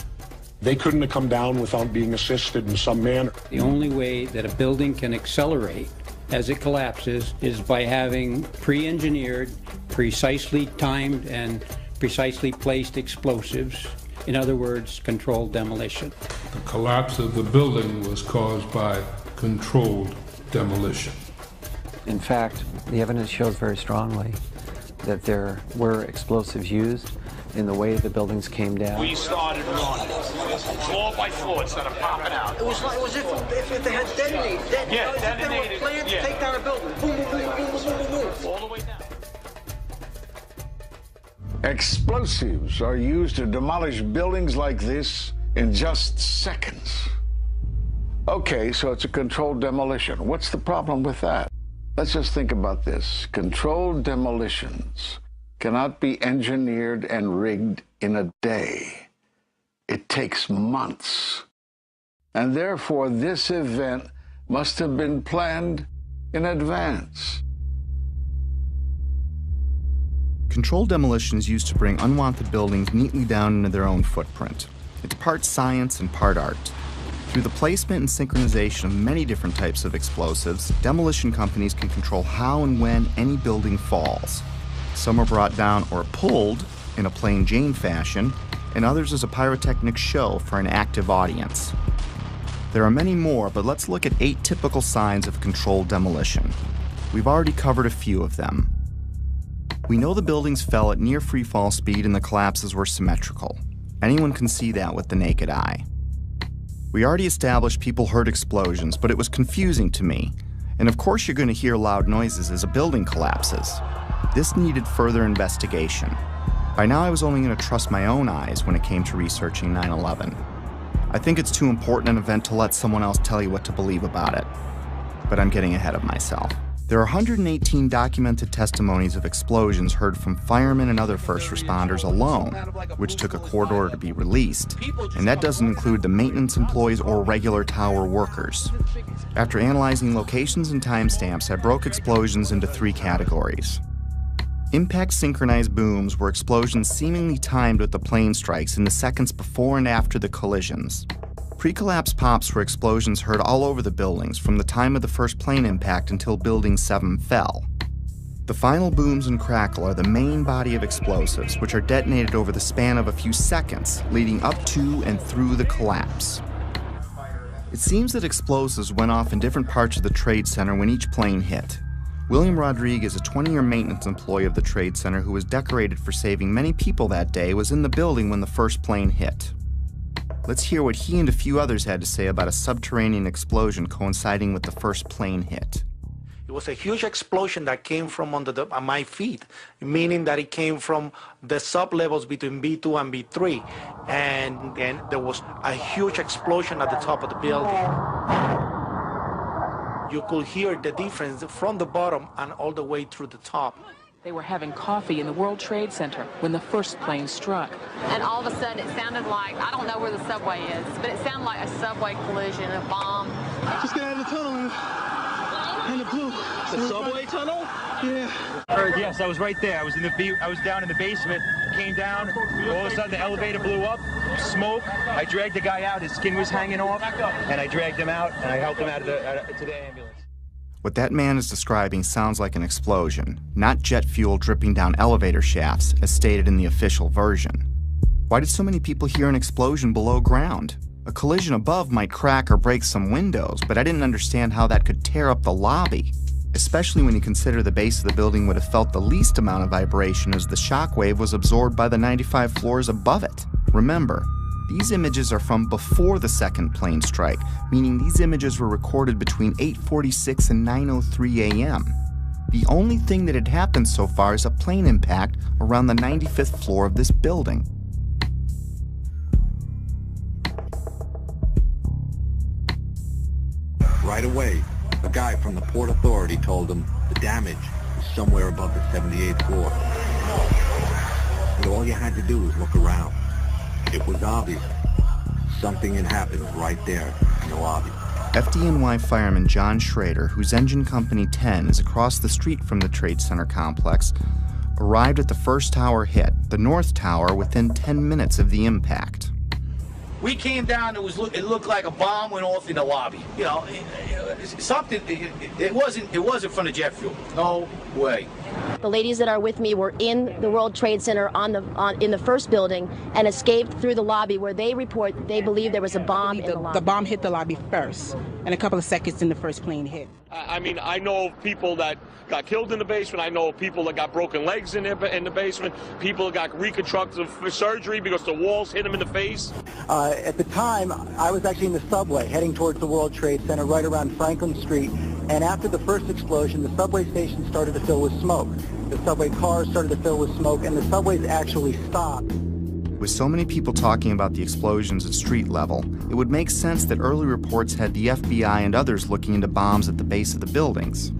they couldn't have come down without being assisted in some manner. The only way that a building can accelerate as it collapses is by having pre-engineered, precisely timed, and precisely placed explosives. In other words, controlled demolition. The collapse of the building was caused by controlled demolition. In fact, the evidence shows very strongly that there were explosives used in the way the buildings came down. We started running, floor by floor, instead of popping out. It was if they had detonated. Yeah, detonated. They were planned to take down a building. Boom, boom, boom, boom, boom, boom, boom, boom. All the way down. Explosives are used to demolish buildings like this in just seconds. Okay, so it's a controlled demolition. What's the problem with that? Let's just think about this. Controlled demolitions cannot be engineered and rigged in a day. It takes months. And therefore, this event must have been planned in advance. Controlled demolition is used to bring unwanted buildings neatly down into their own footprint. It's part science and part art. Through the placement and synchronization of many different types of explosives, demolition companies can control how and when any building falls. Some are brought down or pulled in a plain Jane fashion, and others as a pyrotechnic show for an active audience. There are many more, but let's look at 8 typical signs of controlled demolition. We've already covered a few of them. We know the buildings fell at near freefall speed and the collapses were symmetrical. Anyone can see that with the naked eye. We already established people heard explosions, but it was confusing to me. And of course you're going to hear loud noises as a building collapses. This needed further investigation. By now I was only going to trust my own eyes when it came to researching 9/11. I think it's too important an event to let someone else tell you what to believe about it. But I'm getting ahead of myself. There are 118 documented testimonies of explosions heard from firemen and other first responders alone, which took a court order to be released, and that doesn't include the maintenance employees or regular tower workers. After analyzing locations and timestamps, I broke explosions into 3 categories. Impact synchronized booms were explosions seemingly timed with the plane strikes in the seconds before and after the collisions. Pre-collapse pops were explosions heard all over the buildings from the time of the first plane impact until Building 7 fell. The final booms and crackle are the main body of explosives, which are detonated over the span of a few seconds, leading up to and through the collapse. It seems that explosives went off in different parts of the Trade Center when each plane hit. William Rodriguez, a 20-year maintenance employee of the Trade Center who was decorated for saving many people that day, was in the building when the first plane hit. Let's hear what he and a few others had to say about a subterranean explosion coinciding with the first plane hit. It was a huge explosion that came from under my feet, meaning that it came from the sub-levels between B2 and B3. And then there was a huge explosion at the top of the building. You could hear the difference from the bottom and all the way through the top. They were having coffee in the World Trade Center when the first plane struck. And all of a sudden it sounded like, I don't know where the subway is, but it sounded like a subway collision, a bomb. Just got out of the tunnel and it blew. The subway tunnel? Yeah. Yes, I was right there. I was down in the basement, came down, all of a sudden the elevator blew up, smoke. I dragged the guy out, his skin was hanging off, and I dragged him out and I helped him out of to the ambulance. What that man is describing sounds like an explosion, not jet fuel dripping down elevator shafts, as stated in the official version. Why did so many people hear an explosion below ground? A collision above might crack or break some windows, but I didn't understand how that could tear up the lobby, especially when you consider the base of the building would have felt the least amount of vibration as the shockwave was absorbed by the 95 floors above it. Remember, these images are from before the second plane strike, meaning these images were recorded between 8:46 and 9:03 a.m. The only thing that had happened so far is a plane impact around the 95th floor of this building. Right away, a guy from the Port Authority told him the damage was somewhere above the 78th floor. But all you had to do was look around. It was obvious. Something had happened right there in the lobby. FDNY fireman John Schrader, whose engine company 10 is across the street from the Trade Center complex, arrived at the first tower hit, the North Tower, within 10 minutes of the impact. We came down, it looked like a bomb went off in the lobby. You know, it wasn't from the jet fuel. No way. The ladies that are with me were in the World Trade Center in the first building and escaped through the lobby, where they report they believe there was a bomb in the lobby. The bomb hit the lobby first, and a couple of seconds in the first plane hit. I mean, I know of people that got killed in the basement. I know of people that got broken legs in the basement. People got reconstructive surgery because the walls hit them in the face. At the time, I was actually in the subway heading towards the World Trade Center right around Franklin Street. And after the first explosion, the subway station started to fill with smoke. The subway cars started to fill with smoke, and the subways actually stopped. With so many people talking about the explosions at street level, it would make sense that early reports had the FBI and others looking into bombs at the base of the buildings.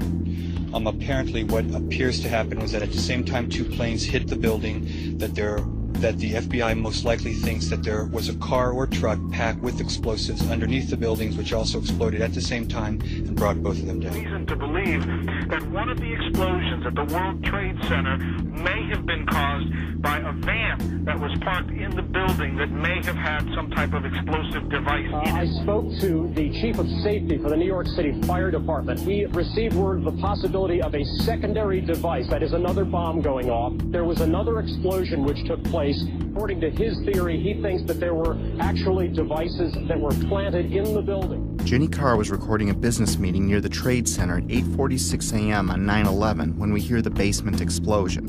Apparently what appears to happen was that at the same time two planes hit the building, that the FBI most likely thinks that there was a car or truck packed with explosives underneath the buildings, which also exploded at the same time and brought both of them down. Reason to believe that one of the explosions at the World Trade Center may have been caused by a van that was parked in the building that may have had some type of explosive device in it. I spoke to the chief of safety for the New York City Fire Department. He received word of the possibility of a secondary device, that is another bomb going off. There was another explosion which took place. According to his theory, he thinks that there were actually devices that were planted in the building. Jenny Carr was recording a business meeting near the Trade Center at 8:46 a.m. on 9/11 when we hear the basement explosion.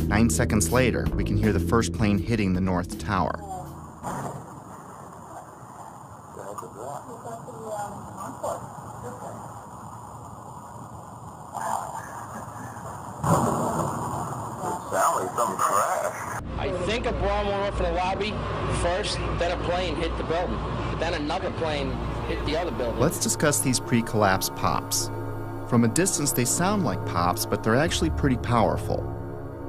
9 seconds later, we can hear the first plane hitting the North Tower. I think a bomb went off in the lobby first, then a plane hit the building, then another plane hit the other building. Let's discuss these pre-collapse pops. From a distance, they sound like pops, but they're actually pretty powerful.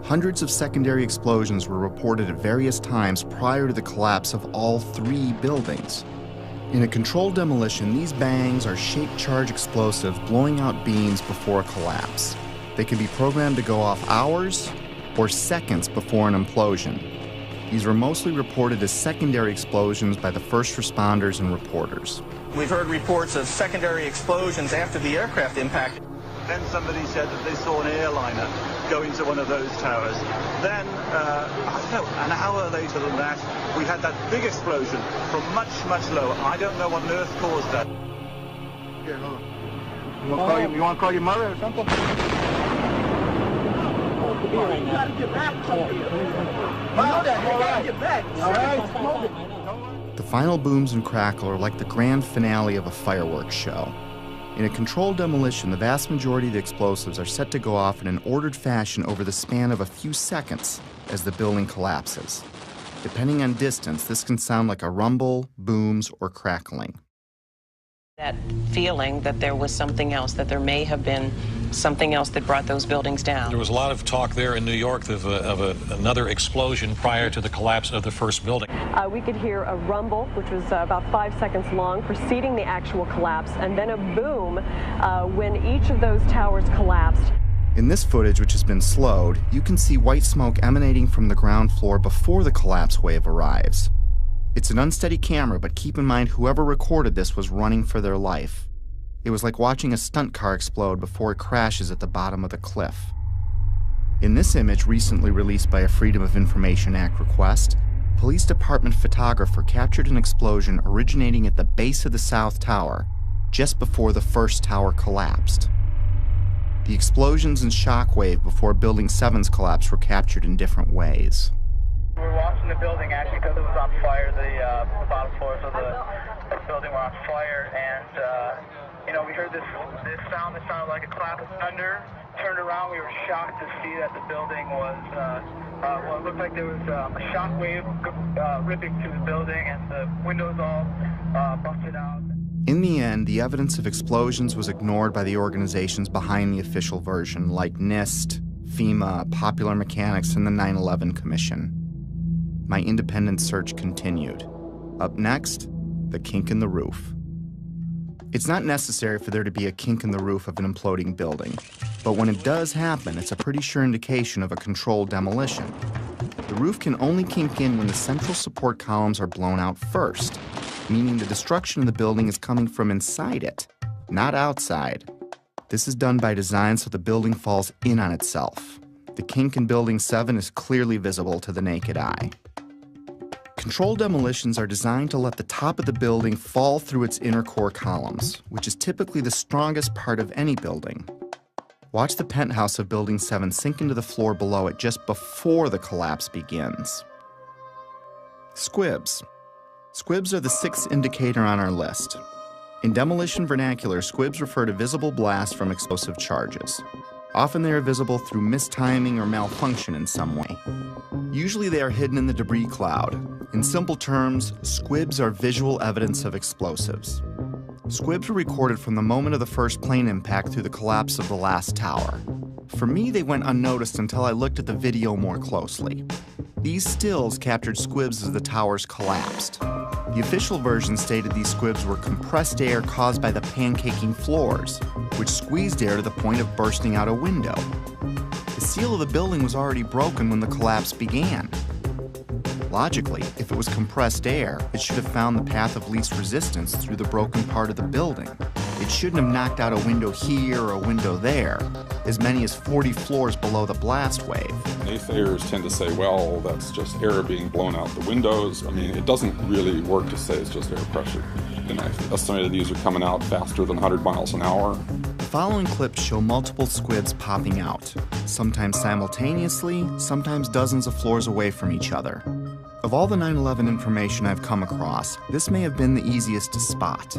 Hundreds of secondary explosions were reported at various times prior to the collapse of all 3 buildings. In a controlled demolition, these bangs are shaped charge explosive blowing out beams before a collapse. They can be programmed to go off hours or seconds before an implosion. These were mostly reported as secondary explosions by the first responders and reporters. We've heard reports of secondary explosions after the aircraft impact. Then somebody said that they saw an airliner go into one of those towers. Then, I don't know, an hour later than that, we had that big explosion from much, much lower. I don't know what on earth caused that. Here, hold on. You want to call your mother or something? You gotta get back. You know that. You gotta get back. All right. The final booms and crackle are like the grand finale of a fireworks show. In a controlled demolition, the vast majority of the explosives are set to go off in an ordered fashion over the span of a few seconds as the building collapses. Depending on distance, this can sound like a rumble, booms, or crackling. That feeling that there was something else, that there may have been something else that brought those buildings down. There was a lot of talk there in New York of another explosion prior to the collapse of the first building. We could hear a rumble, which was about 5 seconds long, preceding the actual collapse, and then a boom when each of those towers collapsed. In this footage, which has been slowed, you can see white smoke emanating from the ground floor before the collapse wave arrives. It's an unsteady camera, but keep in mind whoever recorded this was running for their life. It was like watching a stunt car explode before it crashes at the bottom of the cliff. In this image, recently released by a Freedom of Information Act request, police department photographer captured an explosion originating at the base of the South Tower, just before the first tower collapsed. The explosions and shockwave before Building 7's collapse were captured in different ways. We're watching the building actually because it was on fire. The bottom floors of the building were on fire, and we heard this sound that sounded like a clap of thunder. Turned around, we were shocked to see that the building was, it looked like there was a shock wave ripping through the building, and the windows all busted out. In the end, the evidence of explosions was ignored by the organizations behind the official version, like NIST, FEMA, Popular Mechanics, and the 9/11 Commission. My independent search continued. Up next, the kink in the roof. It's not necessary for there to be a kink in the roof of an imploding building, but when it does happen, it's a pretty sure indication of a controlled demolition. The roof can only kink in when the central support columns are blown out first, meaning the destruction of the building is coming from inside it, not outside. This is done by design so the building falls in on itself. The kink in Building 7 is clearly visible to the naked eye. Controlled demolitions are designed to let the top of the building fall through its inner core columns, which is typically the strongest part of any building. Watch the penthouse of Building 7 sink into the floor below it just before the collapse begins. Squibs. Squibs are the sixth indicator on our list. In demolition vernacular, squibs refer to visible blasts from explosive charges. Often they are visible through mistiming or malfunction in some way. Usually they are hidden in the debris cloud. In simple terms, squibs are visual evidence of explosives. Squibs were recorded from the moment of the first plane impact through the collapse of the last tower. For me, they went unnoticed until I looked at the video more closely. These stills captured squibs as the towers collapsed. The official version stated these squibs were compressed air caused by the pancaking floors, which squeezed air to the point of bursting out a window. The seal of the building was already broken when the collapse began. Logically, if it was compressed air, it should have found the path of least resistance through the broken part of the building. It shouldn't have knocked out a window here or a window there, as many as 40 floors below the blast wave. Naysayers tend to say, well, that's just air being blown out the windows. I mean, it doesn't really work to say it's just air pressure. And I estimated these are coming out faster than 100 miles an hour. The following clips show multiple squibs popping out, sometimes simultaneously, sometimes dozens of floors away from each other. Of all the 9/11 information I've come across, this may have been the easiest to spot.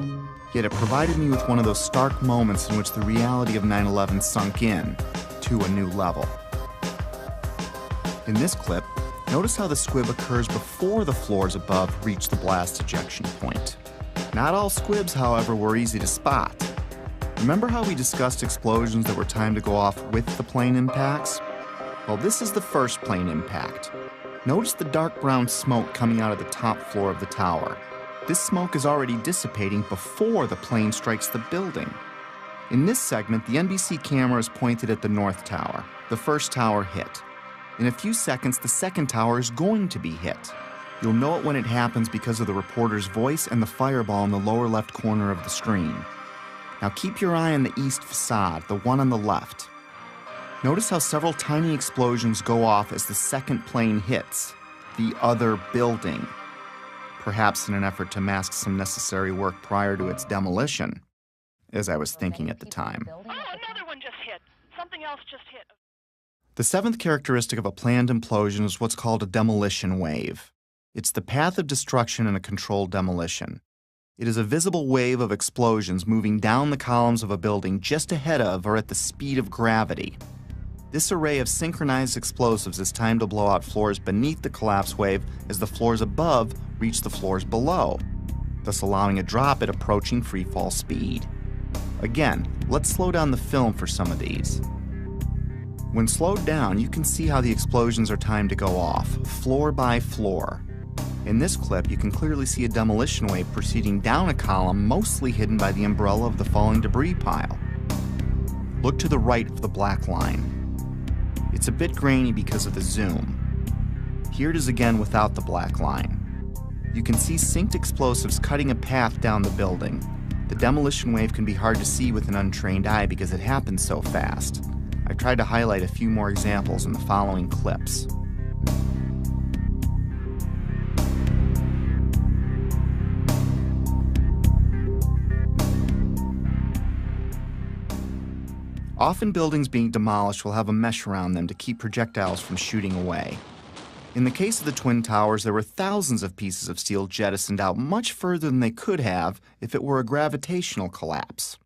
Yet it provided me with one of those stark moments in which the reality of 9/11 sunk in to a new level. In this clip, notice how the squib occurs before the floors above reach the blast ejection point. Not all squibs, however, were easy to spot. Remember how we discussed explosions that were timed to go off with the plane impacts? Well, this is the first plane impact. Notice the dark brown smoke coming out of the top floor of the tower. This smoke is already dissipating before the plane strikes the building. In this segment, the NBC camera is pointed at the north tower. The first tower hit. In a few seconds, the second tower is going to be hit. You'll know it when it happens because of the reporter's voice and the fireball in the lower left corner of the screen. Now keep your eye on the east facade, the one on the left. Notice how several tiny explosions go off as the second plane hits the other building, perhaps in an effort to mask some necessary work prior to its demolition, as I was thinking at the time. Oh, another one just hit. Something else just hit. The seventh characteristic of a planned implosion is what's called a demolition wave. It's the path of destruction in a controlled demolition. It is a visible wave of explosions moving down the columns of a building just ahead of or at the speed of gravity. This array of synchronized explosives is timed to blow out floors beneath the collapse wave as the floors above reach the floors below, thus allowing a drop at approaching freefall speed. Again, let's slow down the film for some of these. When slowed down, you can see how the explosions are timed to go off, floor by floor. In this clip, you can clearly see a demolition wave proceeding down a column mostly hidden by the umbrella of the falling debris pile. Look to the right of the black line. It's a bit grainy because of the zoom. Here it is again without the black line. You can see synced explosives cutting a path down the building. The demolition wave can be hard to see with an untrained eye because it happens so fast. I've tried to highlight a few more examples in the following clips. Often buildings being demolished will have a mesh around them to keep projectiles from shooting away. In the case of the Twin Towers, there were thousands of pieces of steel jettisoned out much further than they could have if it were a gravitational collapse.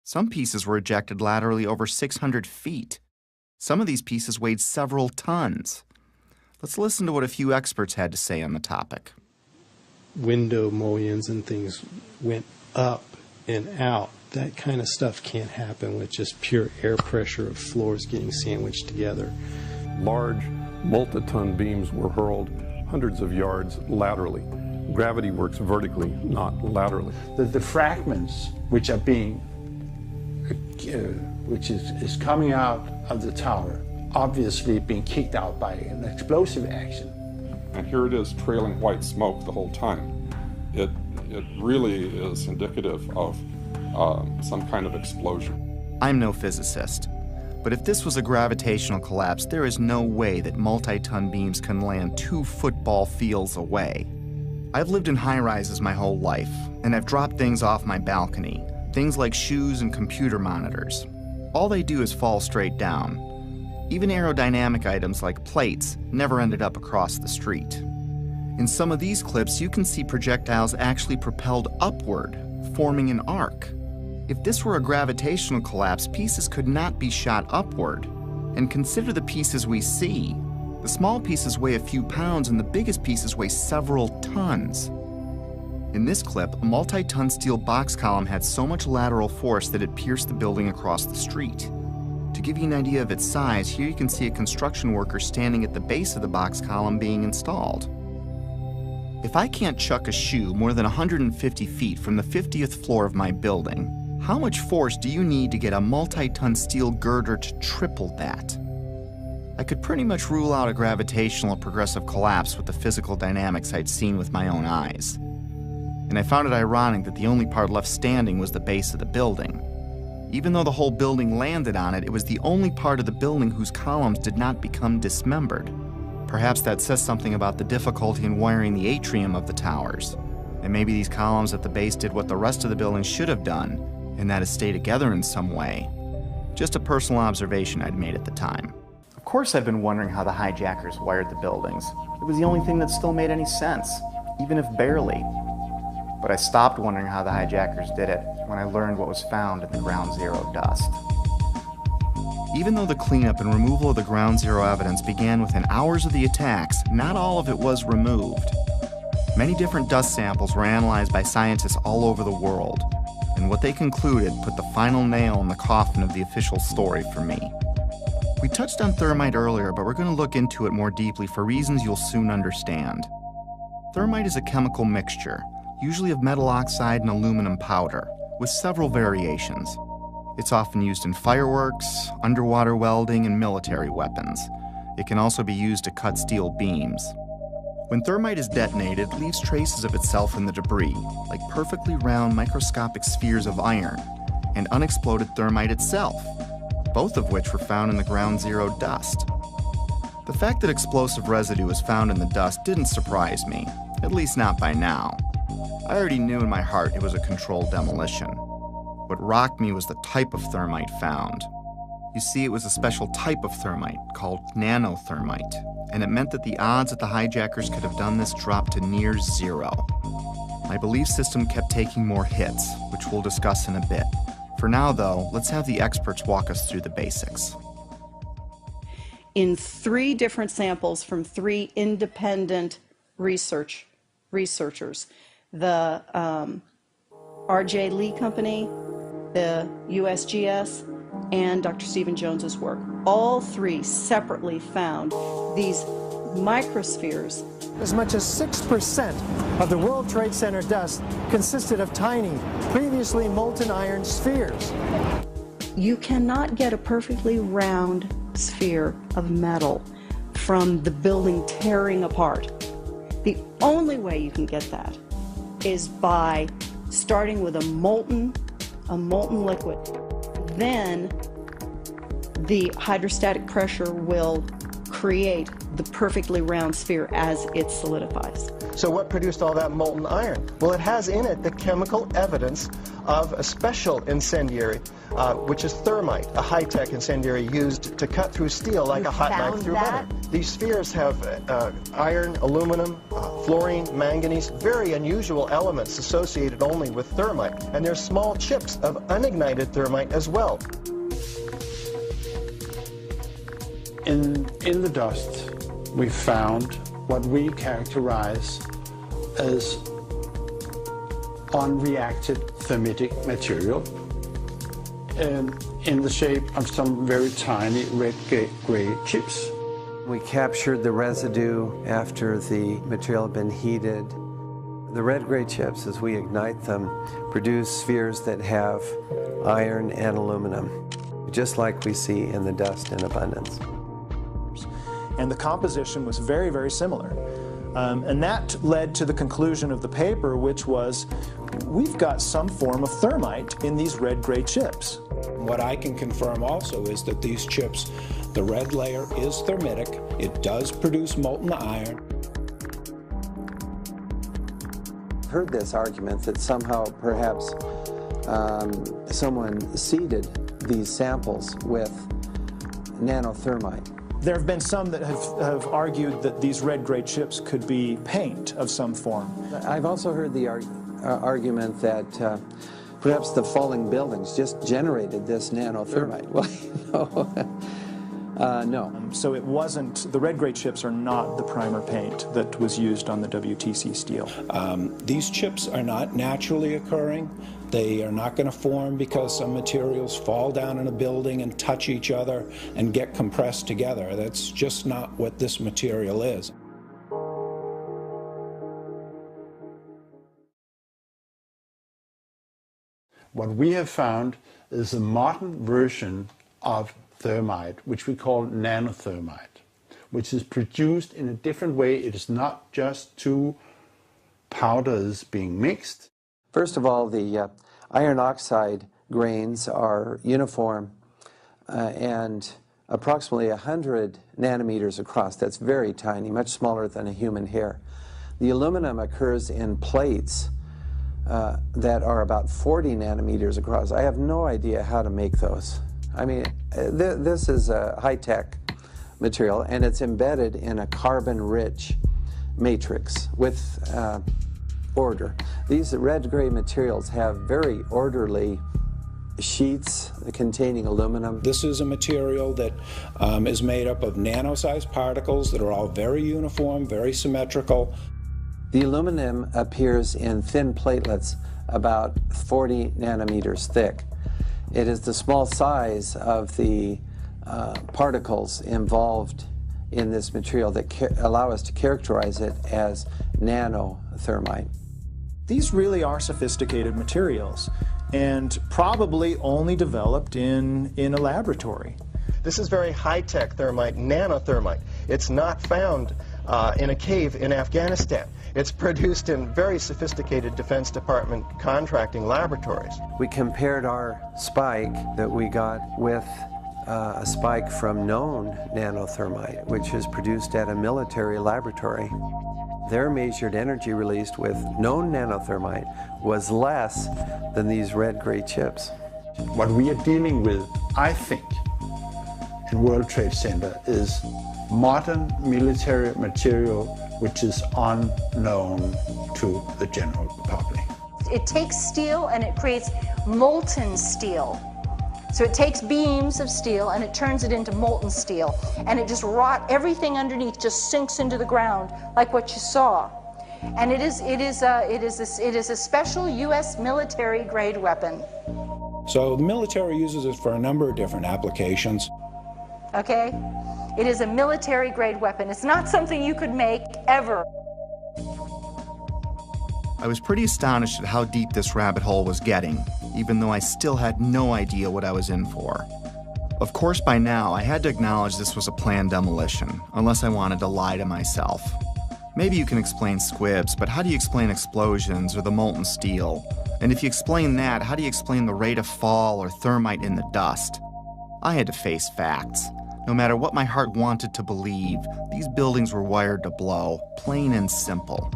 Some pieces were ejected laterally over 600 feet. Some of these pieces weighed several tons. Let's listen to what a few experts had to say on the topic. Window mullions and things went up and out. That kind of stuff can't happen with just pure air pressure of floors getting sandwiched together. Large, multi-ton beams were hurled hundreds of yards laterally. Gravity works vertically, not laterally. The fragments which are being, which is coming out of the tower, obviously being kicked out by an explosive action. And here it is trailing white smoke the whole time. It really is indicative of some kind of explosion. I'm no physicist, but if this was a gravitational collapse, there is no way that multi-ton beams can land 2 football fields away. I've lived in high-rises my whole life, and I've dropped things off my balcony, things like shoes and computer monitors. All they do is fall straight down. Even aerodynamic items like plates never ended up across the street. In some of these clips, you can see projectiles actually propelled upward, forming an arc. If this were a gravitational collapse, pieces could not be shot upward. And consider the pieces we see. The small pieces weigh a few pounds and the biggest pieces weigh several tons. In this clip, a multi-ton steel box column had so much lateral force that it pierced the building across the street. To give you an idea of its size, here you can see a construction worker standing at the base of the box column being installed. If I can't chuck a shoe more than 150 feet from the 50th floor of my building, how much force do you need to get a multi-ton steel girder to triple that? I could pretty much rule out a gravitational or progressive collapse with the physical dynamics I'd seen with my own eyes. And I found it ironic that the only part left standing was the base of the building. Even though the whole building landed on it, it was the only part of the building whose columns did not become dismembered. Perhaps that says something about the difficulty in wiring the atrium of the towers. And maybe these columns at the base did what the rest of the building should have done, and that is stay together in some way. Just a personal observation I'd made at the time. Of course I've been wondering how the hijackers wired the buildings. It was the only thing that still made any sense, even if barely. But I stopped wondering how the hijackers did it when I learned what was found in the Ground Zero dust. Even though the cleanup and removal of the Ground Zero evidence began within hours of the attacks, not all of it was removed. Many different dust samples were analyzed by scientists all over the world, and what they concluded put the final nail in the coffin of the official story for me. We touched on thermite earlier, but we're going to look into it more deeply for reasons you'll soon understand. Thermite is a chemical mixture, usually of metal oxide and aluminum powder, with several variations. It's often used in fireworks, underwater welding, and military weapons. It can also be used to cut steel beams. When thermite is detonated, it leaves traces of itself in the debris, like perfectly round microscopic spheres of iron, and unexploded thermite itself, both of which were found in the Ground Zero dust. The fact that explosive residue was found in the dust didn't surprise me, at least not by now. I already knew in my heart it was a controlled demolition. What rocked me was the type of thermite found. You see, it was a special type of thermite called nanothermite, and it meant that the odds that the hijackers could have done this dropped to near zero. My belief system kept taking more hits, which we'll discuss in a bit. For now, though, let's have the experts walk us through the basics. In 3 different samples from 3 independent researchers, the R.J. Lee Company, the USGS, and Dr. Stephen Jones's work. All 3 separately found these microspheres. As much as 6% of the World Trade Center dust consisted of tiny, previously molten iron spheres. You cannot get a perfectly round sphere of metal from the building tearing apart. The only way you can get that is by starting with a molten liquid. Then the hydrostatic pressure will create the perfectly round sphere as it solidifies. So what produced all that molten iron? Well, it has in it the chemical evidence of a special incendiary, which is thermite, a high-tech incendiary used to cut through steel like a hot knife through butter. These spheres have iron, aluminum, fluorine, manganese, very unusual elements associated only with thermite. And there's small chips of unignited thermite as well. In the dust, we found what we characterize as unreacted thermitic material in the shape of some very tiny red-gray chips. We captured the residue after the material had been heated. The red-gray chips, as we ignite them, produce spheres that have iron and aluminum, just like we see in the dust in abundance. And the composition was very, very similar. And that led to the conclusion of the paper, which was we've got some form of thermite in these red-gray chips. What I can confirm also is that these chips, the red layer is thermitic. It does produce molten iron. Heard this argument that somehow perhaps someone seeded these samples with nanothermite. There have been some that have argued that these red-gray chips could be paint of some form. I've also heard the argument that perhaps the falling buildings just generated this nanothermite. Well, no. So it wasn't, the red-gray chips are not the primer paint that was used on the WTC steel. These chips are not naturally occurring. They are not going to form because some materials fall down in a building and touch each other and get compressed together. That's just not what this material is. What we have found is a modern version of thermite, which we call nanothermite, which is produced in a different way. It is not just two powders being mixed. First of all, the iron oxide grains are uniform and approximately 100 nanometers across. That's very tiny, much smaller than a human hair. The aluminum occurs in plates that are about 40 nanometers across. I have no idea how to make those. I mean, this is a high-tech material, and it's embedded in a carbon-rich matrix with order. These red-gray materials have very orderly sheets containing aluminum. This is a material that is made up of nano-sized particles that are all very uniform, very symmetrical. The aluminum appears in thin platelets about 40 nanometers thick. It is the small size of the particles involved in this material that allow us to characterize it as nanothermite. These really are sophisticated materials and probably only developed in a laboratory. This is very high-tech thermite, nanothermite. It's not found in a cave in Afghanistan. It's produced in very sophisticated Defense Department contracting laboratories. We compared our spike that we got with a spike from known nanothermite, which is produced at a military laboratory. Their measured energy released with known nanothermite was less than these red-gray chips. What we are dealing with, I think, in World Trade Center is modern military material which is unknown to the general public. It takes steel and it creates molten steel. So it takes beams of steel and it turns it into molten steel, and it just everything underneath just sinks into the ground like what you saw. And it is a special U.S. military grade weapon. So the military uses it for a number of different applications. Okay? It is a military grade weapon. It's not something you could make ever. I was pretty astonished at how deep this rabbit hole was getting, even though I still had no idea what I was in for. Of course, by now, I had to acknowledge this was a planned demolition, unless I wanted to lie to myself. Maybe you can explain squibs, but how do you explain explosions or the molten steel? And if you explain that, how do you explain the rate of fall or thermite in the dust? I had to face facts. No matter what my heart wanted to believe, these buildings were wired to blow, plain and simple.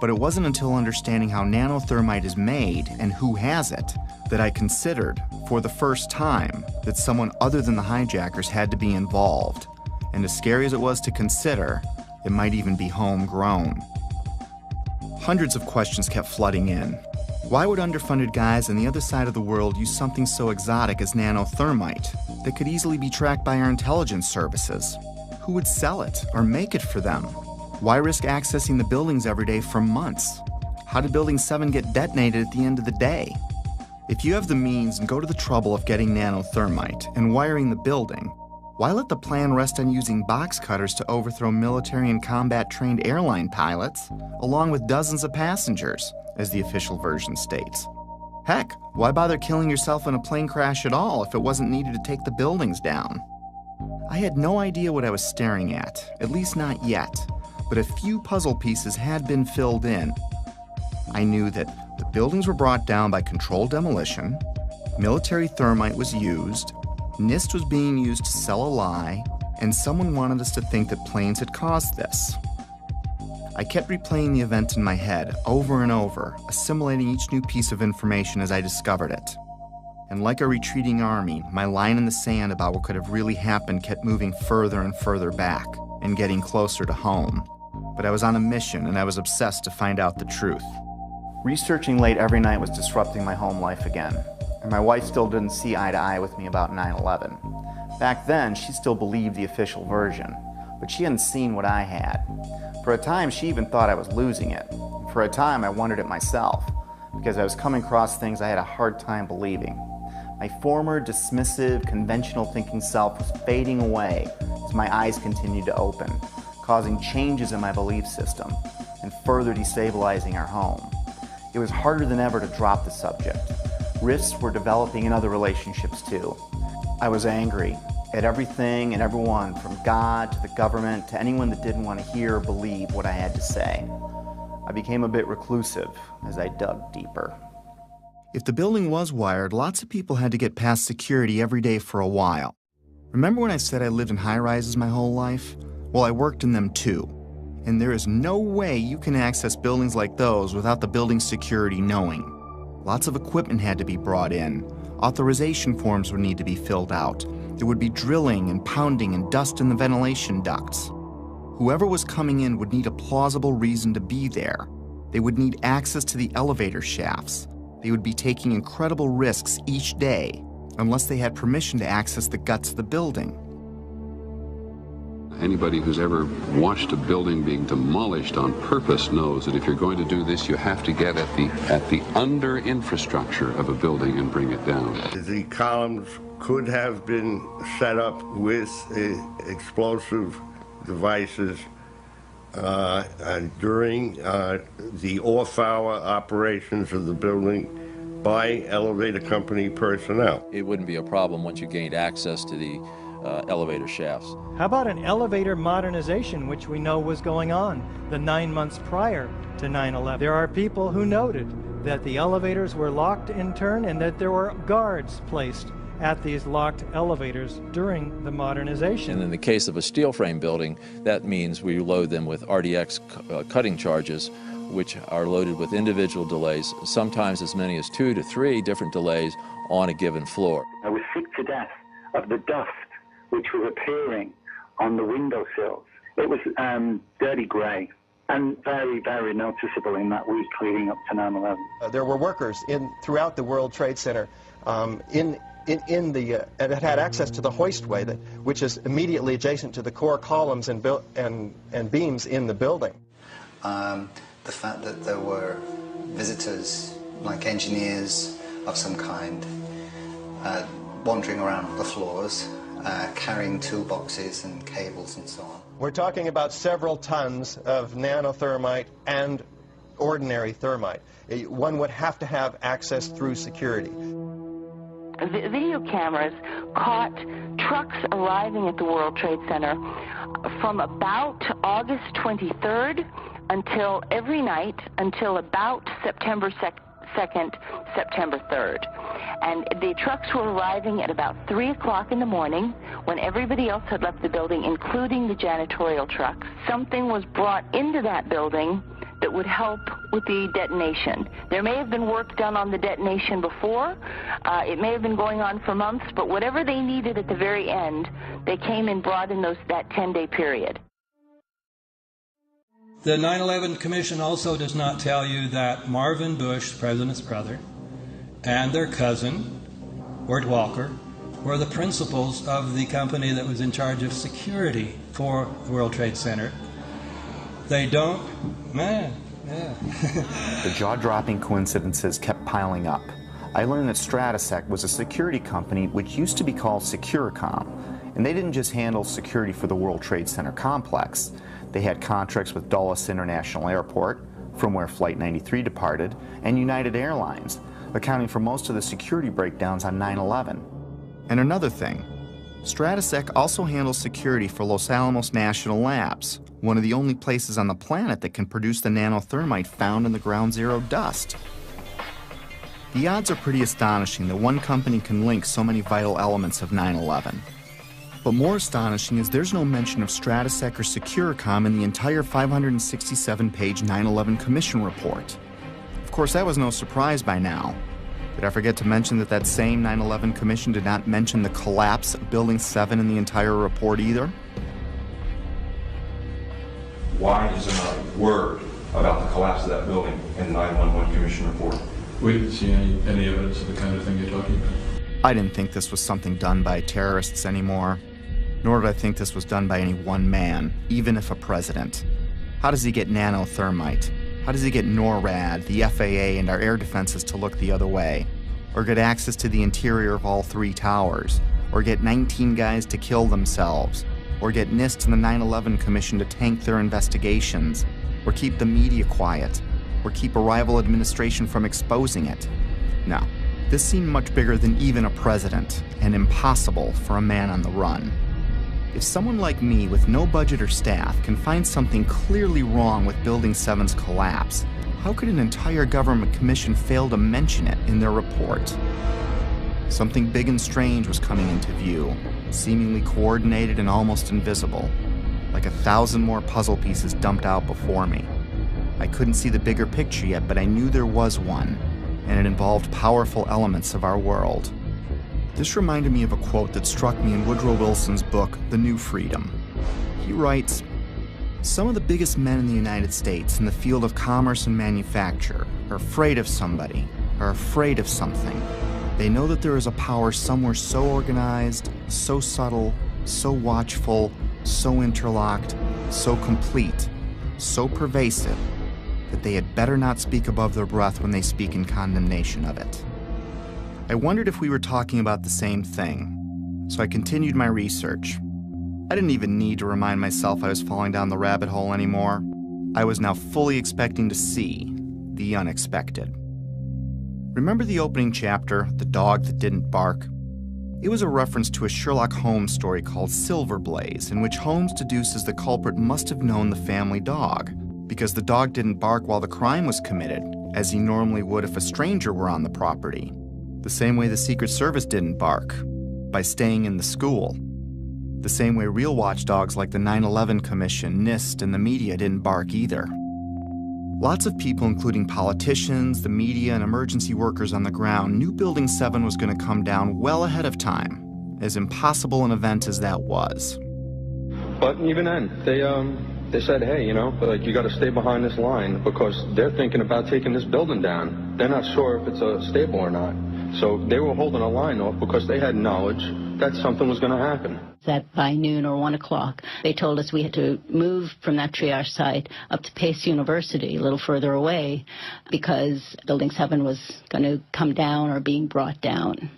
But it wasn't until understanding how nanothermite is made and who has it that I considered, for the first time, that someone other than the hijackers had to be involved. And as scary as it was to consider, it might even be homegrown. Hundreds of questions kept flooding in. Why would underfunded guys on the other side of the world use something so exotic as nanothermite that could easily be tracked by our intelligence services? Who would sell it or make it for them? Why risk accessing the buildings every day for months? How did Building 7 get detonated at the end of the day? If you have the means and go to the trouble of getting nanothermite and wiring the building, why let the plan rest on using box cutters to overthrow military and combat-trained airline pilots, along with dozens of passengers, as the official version states? Heck, why bother killing yourself in a plane crash at all if it wasn't needed to take the buildings down? I had no idea what I was staring at least not yet. But a few puzzle pieces had been filled in. I knew that the Buildings were brought down by controlled demolition, military thermite was used, NIST was being used to sell a lie, and someone wanted us to think that planes had caused this. I kept replaying the event in my head over and over, assimilating each new piece of information as I discovered it. And like a retreating army, my line in the sand about what could have really happened kept moving further and further back and getting closer to home. But I was on a mission and I was obsessed to find out the truth. Researching late every night was disrupting my home life again, and my wife still didn't see eye to eye with me about 9/11. Back then, she still believed the official version, but she hadn't seen what I had. For a time, she even thought I was losing it. For a time, I wondered it myself, because I was coming across things I had a hard time believing. My former dismissive, conventional thinking self was fading away as my eyes continued to open, causing changes in my belief system and further destabilizing our home. It was harder than ever to drop the subject. Rifts were developing in other relationships too. I was angry at everything and everyone, from God to the government to anyone that didn't want to hear or believe what I had to say. I became a bit reclusive as I dug deeper. If the building was wired, lots of people had to get past security every day for a while. Remember when I said I lived in high-rises my whole life? Well, I worked in them too. And there is no way you can access buildings like those without the building security knowing. Lots of equipment had to be brought in. Authorization forms would need to be filled out. There would be drilling and pounding and dust in the ventilation ducts. Whoever was coming in would need a plausible reason to be there. They would need access to the elevator shafts. They would be taking incredible risks each day unless they had permission to access the guts of the building. Anybody who's ever watched a building being demolished on purpose knows that if you're going to do this, you have to get at the under infrastructure of a building and bring it down. The columns could have been set up with explosive devices during the off-hour operations of the building by elevator company personnel. It wouldn't be a problem once you gained access to the elevator shafts. How about an elevator modernization, which we know was going on the 9 months prior to 9/11? There are people who noted that the elevators were locked in turn and that there were guards placed at these locked elevators during the modernization. And in the case of a steel frame building, that means we load them with RDX cutting charges, which are loaded with individual delays, sometimes as many as 2 to 3 different delays on a given floor. I was sick to death of the dust which was appearing on the windowsills. It was dirty grey and very, very noticeable in that week leading up to 9/11. There were workers throughout the World Trade Center that had access to the hoistway, which is immediately adjacent to the core columns and beams in the building. The fact that there were visitors, like engineers of some kind, wandering around the floors, carrying toolboxes and cables and so on. We're talking about several tons of nanothermite and ordinary thermite. One would have to have access through security. Video cameras caught trucks arriving at the World Trade Center from about August 23rd until every night until about September 2nd, September 3rd. And the trucks were arriving at about 3 o'clock in the morning when everybody else had left the building, including the janitorial trucks. Something was brought into that building that would help with the detonation. There may have been work done on the detonation before. It may have been going on for months, but whatever they needed at the very end, they came and brought in that 10-day period. The 9/11 Commission also does not tell you that Marvin Bush, the president's brother, and their cousin, Wirt Walker, were the principals of the company that was in charge of security for the World Trade Center. They don't, man, yeah. The jaw-dropping coincidences kept piling up. I learned that Stratesec was a security company which used to be called Securicom, and they didn't just handle security for the World Trade Center complex. They had contracts with Dulles International Airport, from where Flight 93 departed, and United Airlines, accounting for most of the security breakdowns on 9/11. And another thing, Stratesec also handles security for Los Alamos National Labs, one of the only places on the planet that can produce the nanothermite found in the ground zero dust. The odds are pretty astonishing that one company can link so many vital elements of 9/11. But more astonishing is there's no mention of Stratesec or Securicom in the entire 567-page 9/11 Commission report. Of course, that was no surprise by now. Did I forget to mention that that same 9/11 Commission did not mention the collapse of Building 7 in the entire report either? Why is there not a word about the collapse of that building in the 9/11 Commission report? We didn't see any evidence of the kind of thing you're talking about. I didn't think this was something done by terrorists anymore, nor did I think this was done by any one man, even if a president. How does he get nanothermite? How does he get NORAD, the FAA, and our air defenses to look the other way? Or get access to the interior of all 3 towers? Or get 19 guys to kill themselves? Or get NIST and the 9/11 Commission to tank their investigations? Or keep the media quiet? Or keep a rival administration from exposing it? No. This seemed much bigger than even a president, and impossible for a man on the run. If someone like me with no budget or staff can find something clearly wrong with Building 7's collapse, how could an entire government commission fail to mention it in their report? Something big and strange was coming into view, seemingly coordinated and almost invisible, like 1,000 more puzzle pieces dumped out before me. I couldn't see the bigger picture yet, but I knew there was one, and it involved powerful elements of our world. This reminded me of a quote that struck me in Woodrow Wilson's book, The New Freedom. He writes, "Some of the biggest men in the United States in the field of commerce and manufacture are afraid of somebody, are afraid of something. They know that there is a power somewhere so organized, so subtle, so watchful, so interlocked, so complete, so pervasive, that they had better not speak above their breath when they speak in condemnation of it." I wondered if we were talking about the same thing, so I continued my research. I didn't even need to remind myself I was falling down the rabbit hole anymore. I was now fully expecting to see the unexpected. Remember the opening chapter, The Dog That Didn't Bark? It was a reference to a Sherlock Holmes story called Silver Blaze, in which Holmes deduces the culprit must have known the family dog, because the dog didn't bark while the crime was committed, as he normally would if a stranger were on the property. The same way the Secret Service didn't bark, by staying in the school. The same way real watchdogs like the 9/11 Commission, NIST, and the media didn't bark either. Lots of people, including politicians, the media, and emergency workers on the ground, knew Building 7 was going to come down well ahead of time, as impossible an event as that was. But even then, they said, hey, you got to stay behind this line because they're thinking about taking this building down. They're not sure if it's stable or not. So they were holding a line off because they had knowledge that something was going to happen. That by noon or 1 o'clock, they told us we had to move from that triage site up to Pace University, a little further away, because Building 7 was going to come down or being brought down.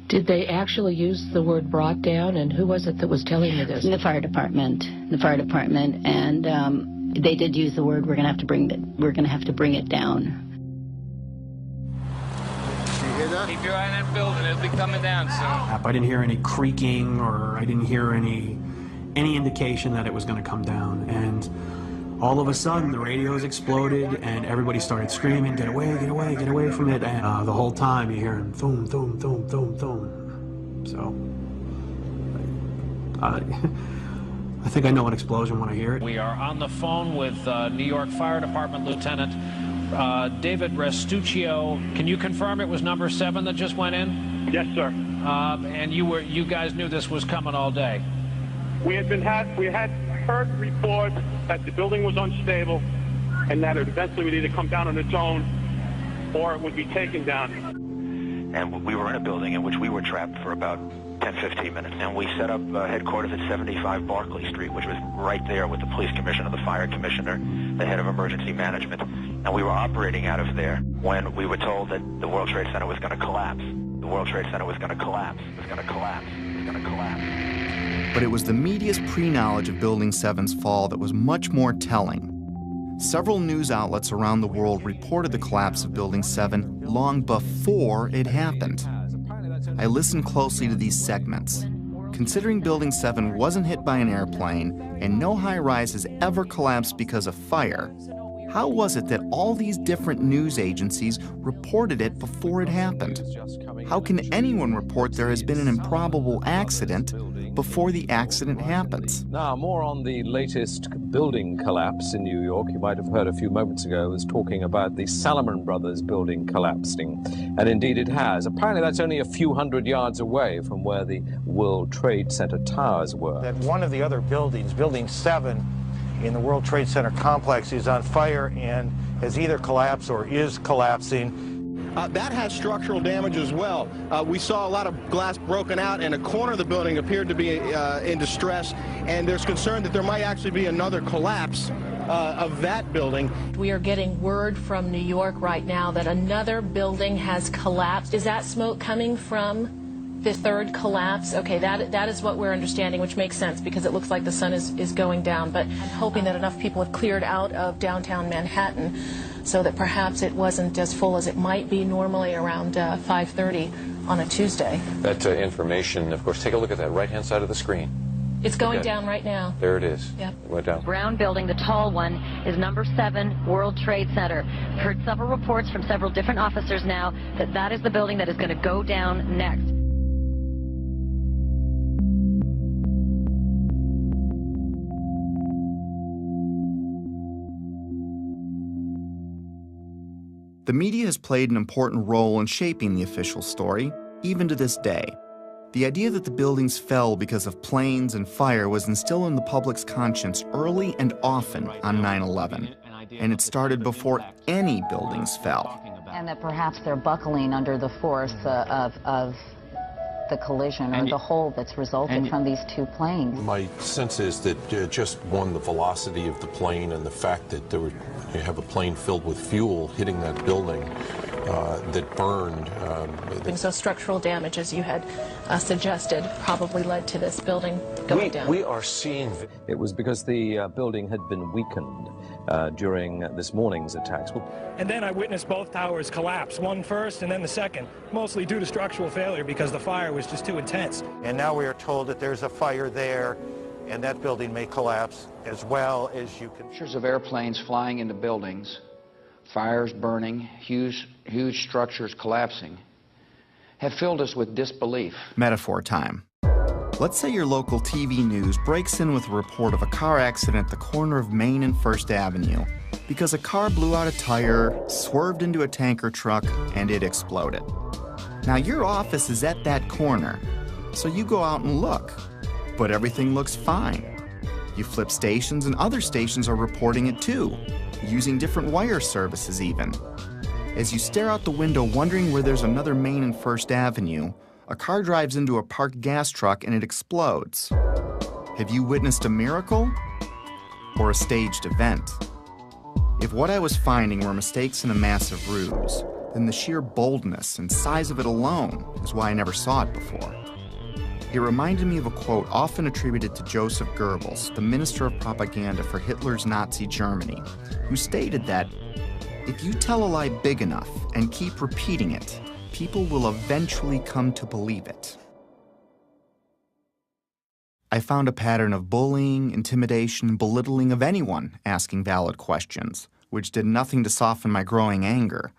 Did they actually use the word brought down, and who was it that was telling you this? The fire department, and they did use the word, we're going to have to bring it down. Keep your eye on that building, it'll be coming down soon. I didn't hear any creaking, or I didn't hear any indication that it was going to come down. And all of a sudden, the radios exploded, and everybody started screaming, get away, get away, get away from it. And the whole time, you're hearing thum, thum, thum, thum, thum. So, I think I know an explosion when I hear it. We are on the phone with New York Fire Department Lieutenant David Restuccio. Can you confirm it was number 7 that just went in? Yes, sir. And you guys knew this was coming all day? We had heard reports that the building was unstable and that it eventually would either come down on its own or it would be taken down. And we were in a building in which we were trapped for about 10-15 minutes, and we set up headquarters at 75 Barclay Street, which was right there with the police commissioner, the fire commissioner, the head of emergency management, and we were operating out of there when we were told that the World Trade Center was going to collapse. The World Trade Center was going to collapse. It was going to collapse. It was going to collapse. But it was the media's pre-knowledge of Building 7's fall that was much more telling. Several news outlets around the world reported the collapse of Building 7 long before it happened. I listened closely to these segments. Considering Building 7 wasn't hit by an airplane and no high-rise has ever collapsed because of fire, how was it that all these different news agencies reported it before it happened? How can anyone report there has been an improbable accident before the accident happens? Now, more on the latest building collapse in New York. You might have heard a few moments ago, I was talking about the Salomon Brothers building collapsing. And indeed it has. Apparently that's only a few hundred yards away from where the World Trade Center towers were. That one of the other buildings, Building 7 in the World Trade Center complex, is on fire and has either collapsed or is collapsing. That has structural damage as well. We saw a lot of glass broken out, and a corner of the building appeared to be in distress, and there's concern that there might actually be another collapse of that building. We are getting word from New York right now that another building has collapsed. Is that smoke coming from the third collapse? Okay, that is what we're understanding, which makes sense because it looks like the sun is going down. But I'm hoping that enough people have cleared out of downtown Manhattan so that perhaps it wasn't as full as it might be normally around 5:30 on a Tuesday. That information, of course, take a look at that right-hand side of the screen. It's going down right now. There it is. Yep. It went down. Brown building, the tall one, is number 7 World Trade Center. Heard several reports from several different officers now that that is the building that is going to go down next. The media has played an important role in shaping the official story, even to this day. The idea that the buildings fell because of planes and fire was instilled in the public's conscience early and often on 9/11, and it started before any buildings fell. And that perhaps they're buckling under the force of the collision or the hole that's resulted from these two planes. My sense is that just one, the velocity of the plane and the fact that you have a plane filled with fuel hitting that building that burned. So structural damage, as you had suggested, probably led to this building going down. We are seeing it was because the building had been weakened during this morning's attacks. And then I witnessed both towers collapse, one first and then the second, mostly due to structural failure because the fire was just too intense. And now we are told that there's a fire there, and that building may collapse as well as you can. Pictures of airplanes flying into buildings, fires burning, huge structures collapsing, have filled us with disbelief. Metaphor time. Let's say your local TV news breaks in with a report of a car accident at the corner of Main and First Avenue because a car blew out a tire, swerved into a tanker truck, and it exploded. Now your office is at that corner, so you go out and look, but everything looks fine. You flip stations and other stations are reporting it too, using different wire services even. As you stare out the window wondering where there's another Main and First Avenue, a car drives into a parked gas truck and it explodes. Have you witnessed a miracle or a staged event? If what I was finding were mistakes in a massive ruse, then the sheer boldness and size of it alone is why I never saw it before. It reminded me of a quote often attributed to Joseph Goebbels, the minister of propaganda for Hitler's Nazi Germany, who stated that, "If you tell a lie big enough and keep repeating it, people will eventually come to believe it." I found a pattern of bullying, intimidation, and belittling of anyone asking valid questions, which did nothing to soften my growing anger,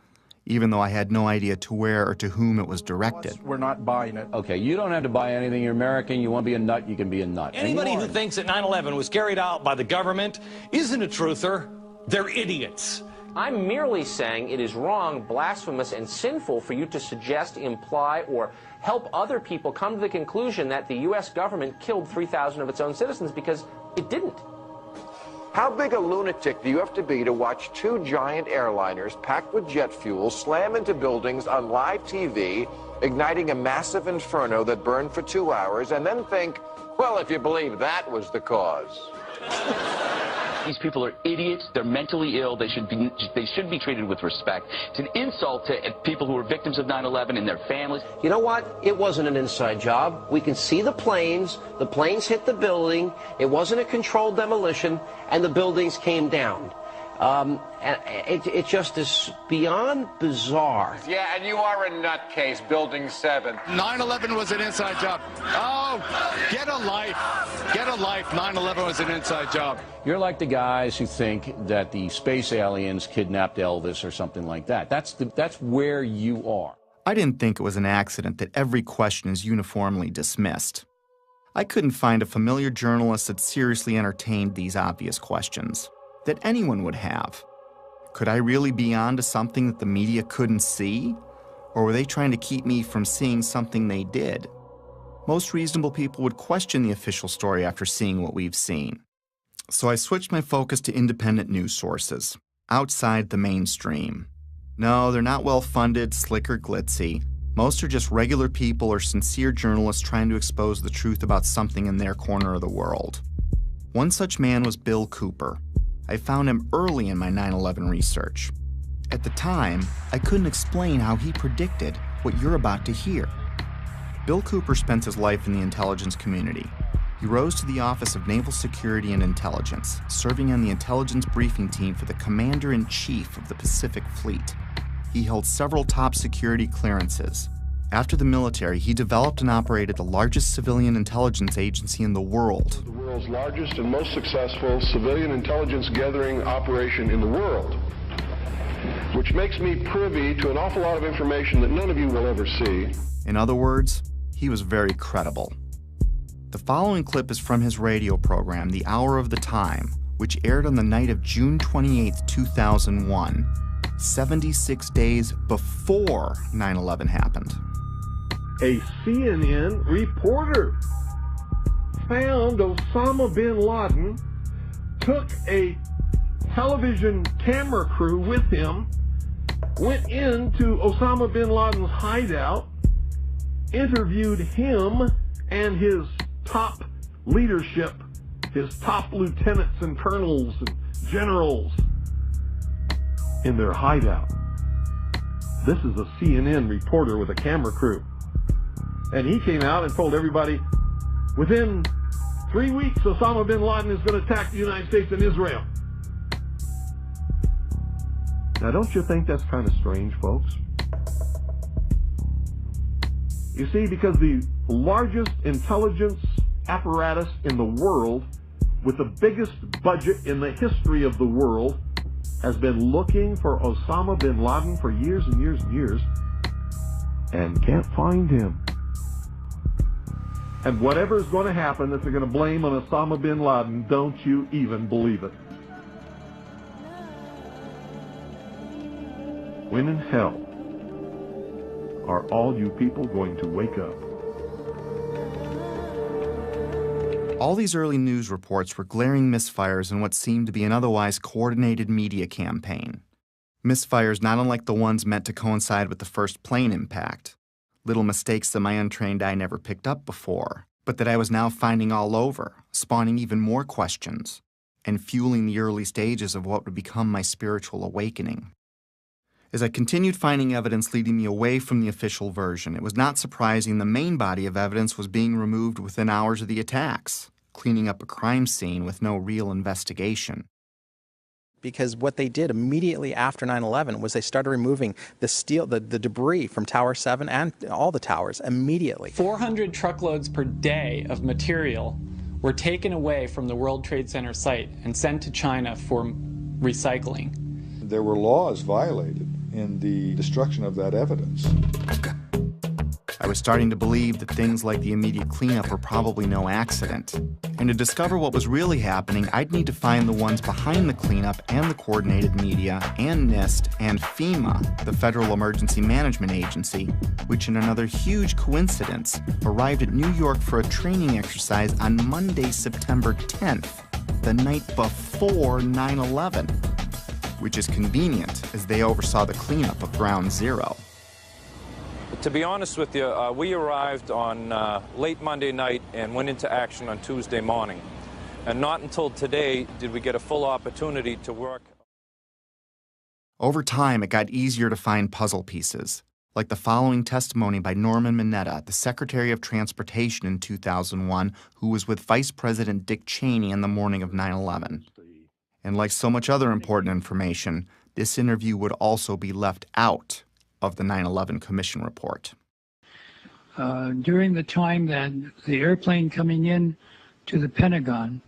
even though I had no idea to where or to whom it was directed. We're not buying it. Okay, you don't have to buy anything. You're American. You want to be a nut, you can be a nut. Anybody who thinks that 9/11 was carried out by the government isn't a truther. They're idiots. I'm merely saying it is wrong, blasphemous, and sinful for you to suggest, imply, or help other people come to the conclusion that the U.S. government killed 3,000 of its own citizens, because it didn't. How big a lunatic do you have to be to watch two giant airliners packed with jet fuel slam into buildings on live TV, igniting a massive inferno that burned for 2 hours, and then think, well, if you believe that was the cause? These people are idiots. They're mentally ill. They should be treated with respect. It's an insult to people who are victims of 9/11 and their families. You know what? It wasn't an inside job. We can see the planes. The planes hit the building. It wasn't a controlled demolition, and the buildings came down. And it just is beyond bizarre. Yeah, and you are a nutcase, Building 7. 9/11 was an inside job. Oh, get a life. Get a life. 9/11 was an inside job. You're like the guys who think that the space aliens kidnapped Elvis or something like that. That's where you are. I didn't think it was an accident that every question is uniformly dismissed. I couldn't find a familiar journalist that seriously entertained these obvious questions that anyone would have. Could I really be onto something that the media couldn't see? Or were they trying to keep me from seeing something they did? Most reasonable people would question the official story after seeing what we've seen. So I switched my focus to independent news sources, outside the mainstream. No, they're not well-funded, slick or glitzy. Most are just regular people or sincere journalists trying to expose the truth about something in their corner of the world. One such man was Bill Cooper. I found him early in my 9/11 research. At the time, I couldn't explain how he predicted what you're about to hear. Bill Cooper spent his life in the intelligence community. He rose to the Office of Naval Security and Intelligence, serving on the intelligence briefing team for the Commander-in-Chief of the Pacific Fleet. He held several top security clearances. After the military, he developed and operated the largest civilian intelligence agency in the world. The world's largest and most successful civilian intelligence gathering operation in the world, which makes me privy to an awful lot of information that none of you will ever see. In other words, he was very credible. The following clip is from his radio program, The Hour of the Time, which aired on the night of June 28, 2001, 76 days before 9/11 happened. A CNN reporter found Osama bin Laden, took a television camera crew with him, went into Osama bin Laden's hideout, interviewed him and his top leadership, his top lieutenants and colonels and generals in their hideout. This is a CNN reporter with a camera crew. And he came out and told everybody, within 3 weeks, Osama bin Laden is going to attack the United States and Israel. Now, don't you think that's kind of strange, folks? You see, because the largest intelligence apparatus in the world, with the biggest budget in the history of the world, has been looking for Osama bin Laden for years and years and years, and can't find him. And whatever is going to happen that they're going to blame on Osama bin Laden, don't you even believe it. When in hell are all you people going to wake up? All these early news reports were glaring misfires in what seemed to be an otherwise coordinated media campaign. Misfires not unlike the ones meant to coincide with the first plane impact. Little mistakes that my untrained eye never picked up before, but that I was now finding all over, spawning even more questions, and fueling the early stages of what would become my spiritual awakening. As I continued finding evidence leading me away from the official version, it was not surprising the main body of evidence was being removed within hours of the attacks, cleaning up a crime scene with no real investigation. Because what they did immediately after 9/11 was they started removing the steel, the debris from Tower 7 and all the towers immediately. 400 truckloads per day of material were taken away from the World Trade Center site and sent to China for recycling. There were laws violated in the destruction of that evidence. I was starting to believe that things like the immediate cleanup were probably no accident. And to discover what was really happening, I'd need to find the ones behind the cleanup and the coordinated media and NIST and FEMA, the Federal Emergency Management Agency, which in another huge coincidence arrived at New York for a training exercise on Monday, September 10th, the night before 9/11, which is convenient as they oversaw the cleanup of Ground Zero. To be honest with you, we arrived on late Monday night and went into action on Tuesday morning. And not until today did we get a full opportunity to work. Over time, it got easier to find puzzle pieces, like the following testimony by Norman Mineta, the Secretary of Transportation in 2001, who was with Vice President Dick Cheney on the morning of 9/11. And like so much other important information, this interview would also be left out of the 9/11 Commission report. During the time that the airplane coming in to the Pentagon,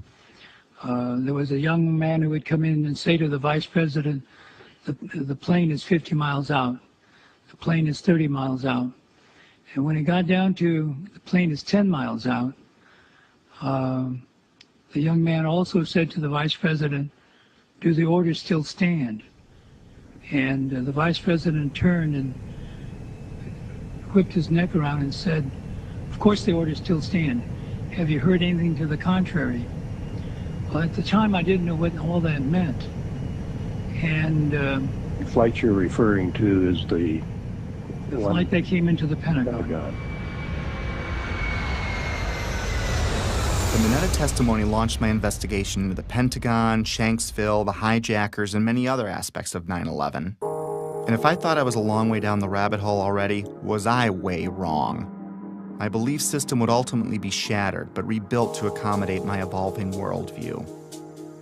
there was a young man who would come in and say to the vice president, the plane is 50 miles out, the plane is 30 miles out. And when it got down to the plane is 10 miles out, the young man also said to the vice president, do the orders still stand? And the vice president turned and whipped his neck around and said, of course the orders still stand. Have you heard anything to the contrary? Well, at the time I didn't know what all that meant. And the flight you're referring to is the flight that came into the Pentagon. Oh, God. The Mineta testimony launched my investigation into the Pentagon, Shanksville, the hijackers, and many other aspects of 9/11. And if I thought I was a long way down the rabbit hole already, was I way wrong. My belief system would ultimately be shattered, but rebuilt to accommodate my evolving worldview.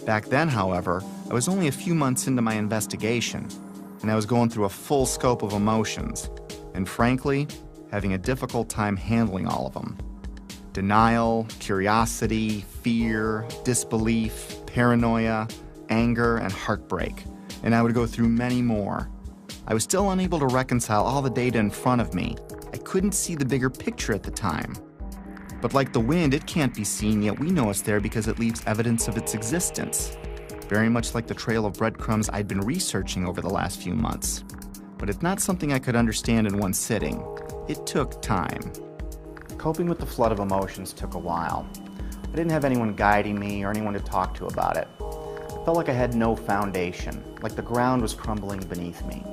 Back then, however, I was only a few months into my investigation, and I was going through a full scope of emotions, and frankly, having a difficult time handling all of them. Denial, curiosity, fear, disbelief, paranoia, anger, and heartbreak, and I would go through many more. I was still unable to reconcile all the data in front of me. I couldn't see the bigger picture at the time. But like the wind, it can't be seen, yet we know it's there because it leaves evidence of its existence. Very much like the trail of breadcrumbs I'd been researching over the last few months. But it's not something I could understand in one sitting. It took time. Coping with the flood of emotions took a while. I didn't have anyone guiding me or anyone to talk to about it. I felt like I had no foundation, like the ground was crumbling beneath me.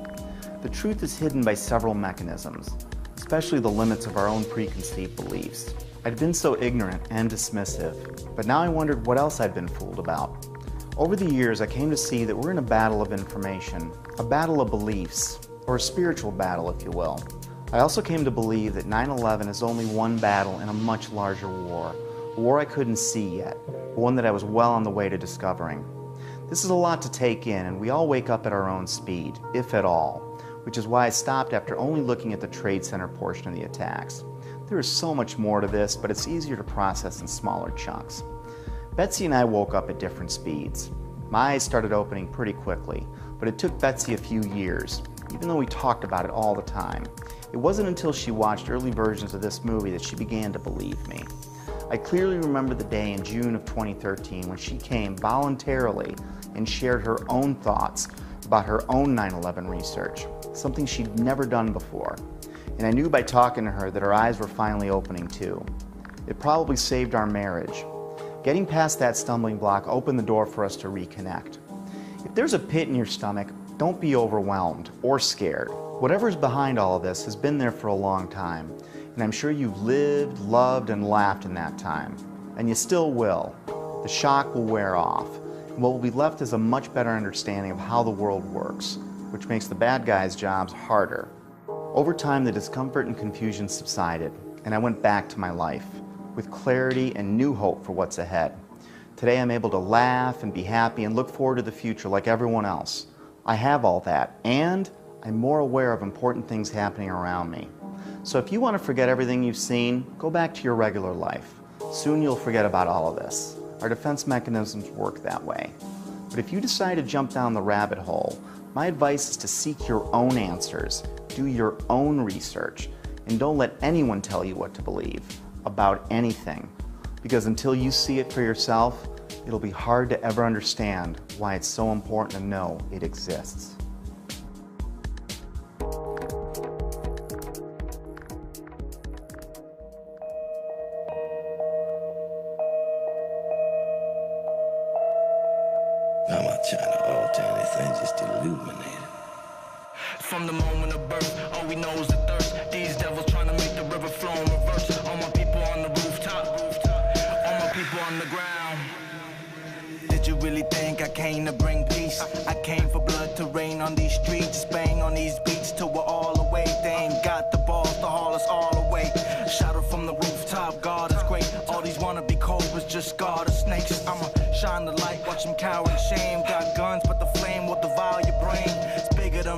The truth is hidden by several mechanisms, especially the limits of our own preconceived beliefs. I'd been so ignorant and dismissive, but now I wondered what else I'd been fooled about. Over the years, I came to see that we're in a battle of information, a battle of beliefs, or a spiritual battle, if you will. I also came to believe that 9/11 is only one battle in a much larger war, a war I couldn't see yet, but one that I was well on the way to discovering. This is a lot to take in, and we all wake up at our own speed, if at all, which is why I stopped after only looking at the Trade Center portion of the attacks. There is so much more to this, but it's easier to process in smaller chunks. Betsy and I woke up at different speeds. My eyes started opening pretty quickly, but it took Betsy a few years, even though we talked about it all the time. It wasn't until she watched early versions of this movie that she began to believe me. I clearly remember the day in June of 2013 when she came voluntarily and shared her own thoughts about her own 9/11 research, something she'd never done before. And I knew by talking to her that her eyes were finally opening too. It probably saved our marriage. Getting past that stumbling block opened the door for us to reconnect. If there's a pit in your stomach, don't be overwhelmed or scared. Whatever's behind all of this has been there for a long time, and I'm sure you've lived, loved, and laughed in that time. And you still will. The shock will wear off, and what will be left is a much better understanding of how the world works, which makes the bad guys' jobs harder. Over time, the discomfort and confusion subsided, and I went back to my life, with clarity and new hope for what's ahead. Today, I'm able to laugh and be happy and look forward to the future like everyone else. I have all that, and I'm more aware of important things happening around me. So if you want to forget everything you've seen, go back to your regular life. Soon you'll forget about all of this. Our defense mechanisms work that way. But if you decide to jump down the rabbit hole, my advice is to seek your own answers, do your own research, and don't let anyone tell you what to believe about anything. Because until you see it for yourself, it'll be hard to ever understand why it's so important to know it exists. I'm not trying to alter anything, just illuminate it. From the moment of birth, all we know is the thirst. These devils trying to make the river flow in reverse. All my people on the rooftop, all my people on the ground. Did you really think I came to bring peace? I came for blood to rain on these streets, bang on these beats till we're all away. They ain't got the balls to haul us all away. Shout out from the rooftop, God is great. All these wannabe cobras just guard the snakes. I'ma shine the light, watch them cower in shame.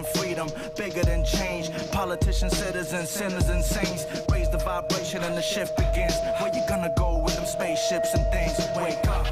freedom, freedom, bigger than change. Politicians, citizens, sinners, and saints. Raise the vibration and the shift begins. Where you gonna go with them spaceships and things? Wake up.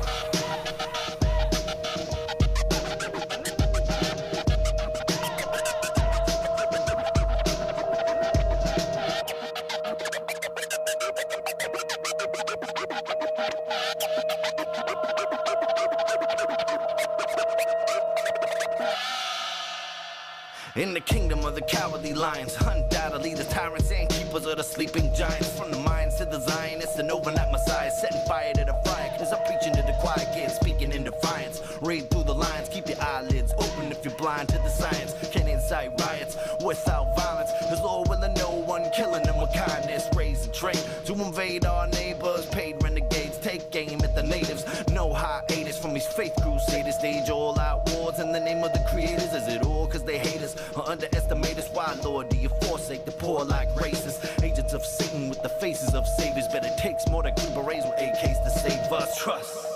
In the kingdom of the cowardly lions, undoubtedly the tyrants and keepers of the sleeping giants. From the minds to the Zionists and overnight messiahs, setting fire to the fire, cause I'm preaching to the quiet kids, speaking in defiance. Read through the lines, keep your eyelids open if you're blind to the science. Can incite riots without violence, cause Lord willing no one killing them with kindness. Raise a train to invade our neighbors, paid renegades, take aim at the natives. No hiatus from these faith crusaders, stage all out wars in the name of the creators. Is it all cause they hate us or underestimate us? Why, Lord, do you forsake the poor like racists? Agents of Satan with the faces of saviors, but it takes more than Green Berets with AKs to save us. Trust.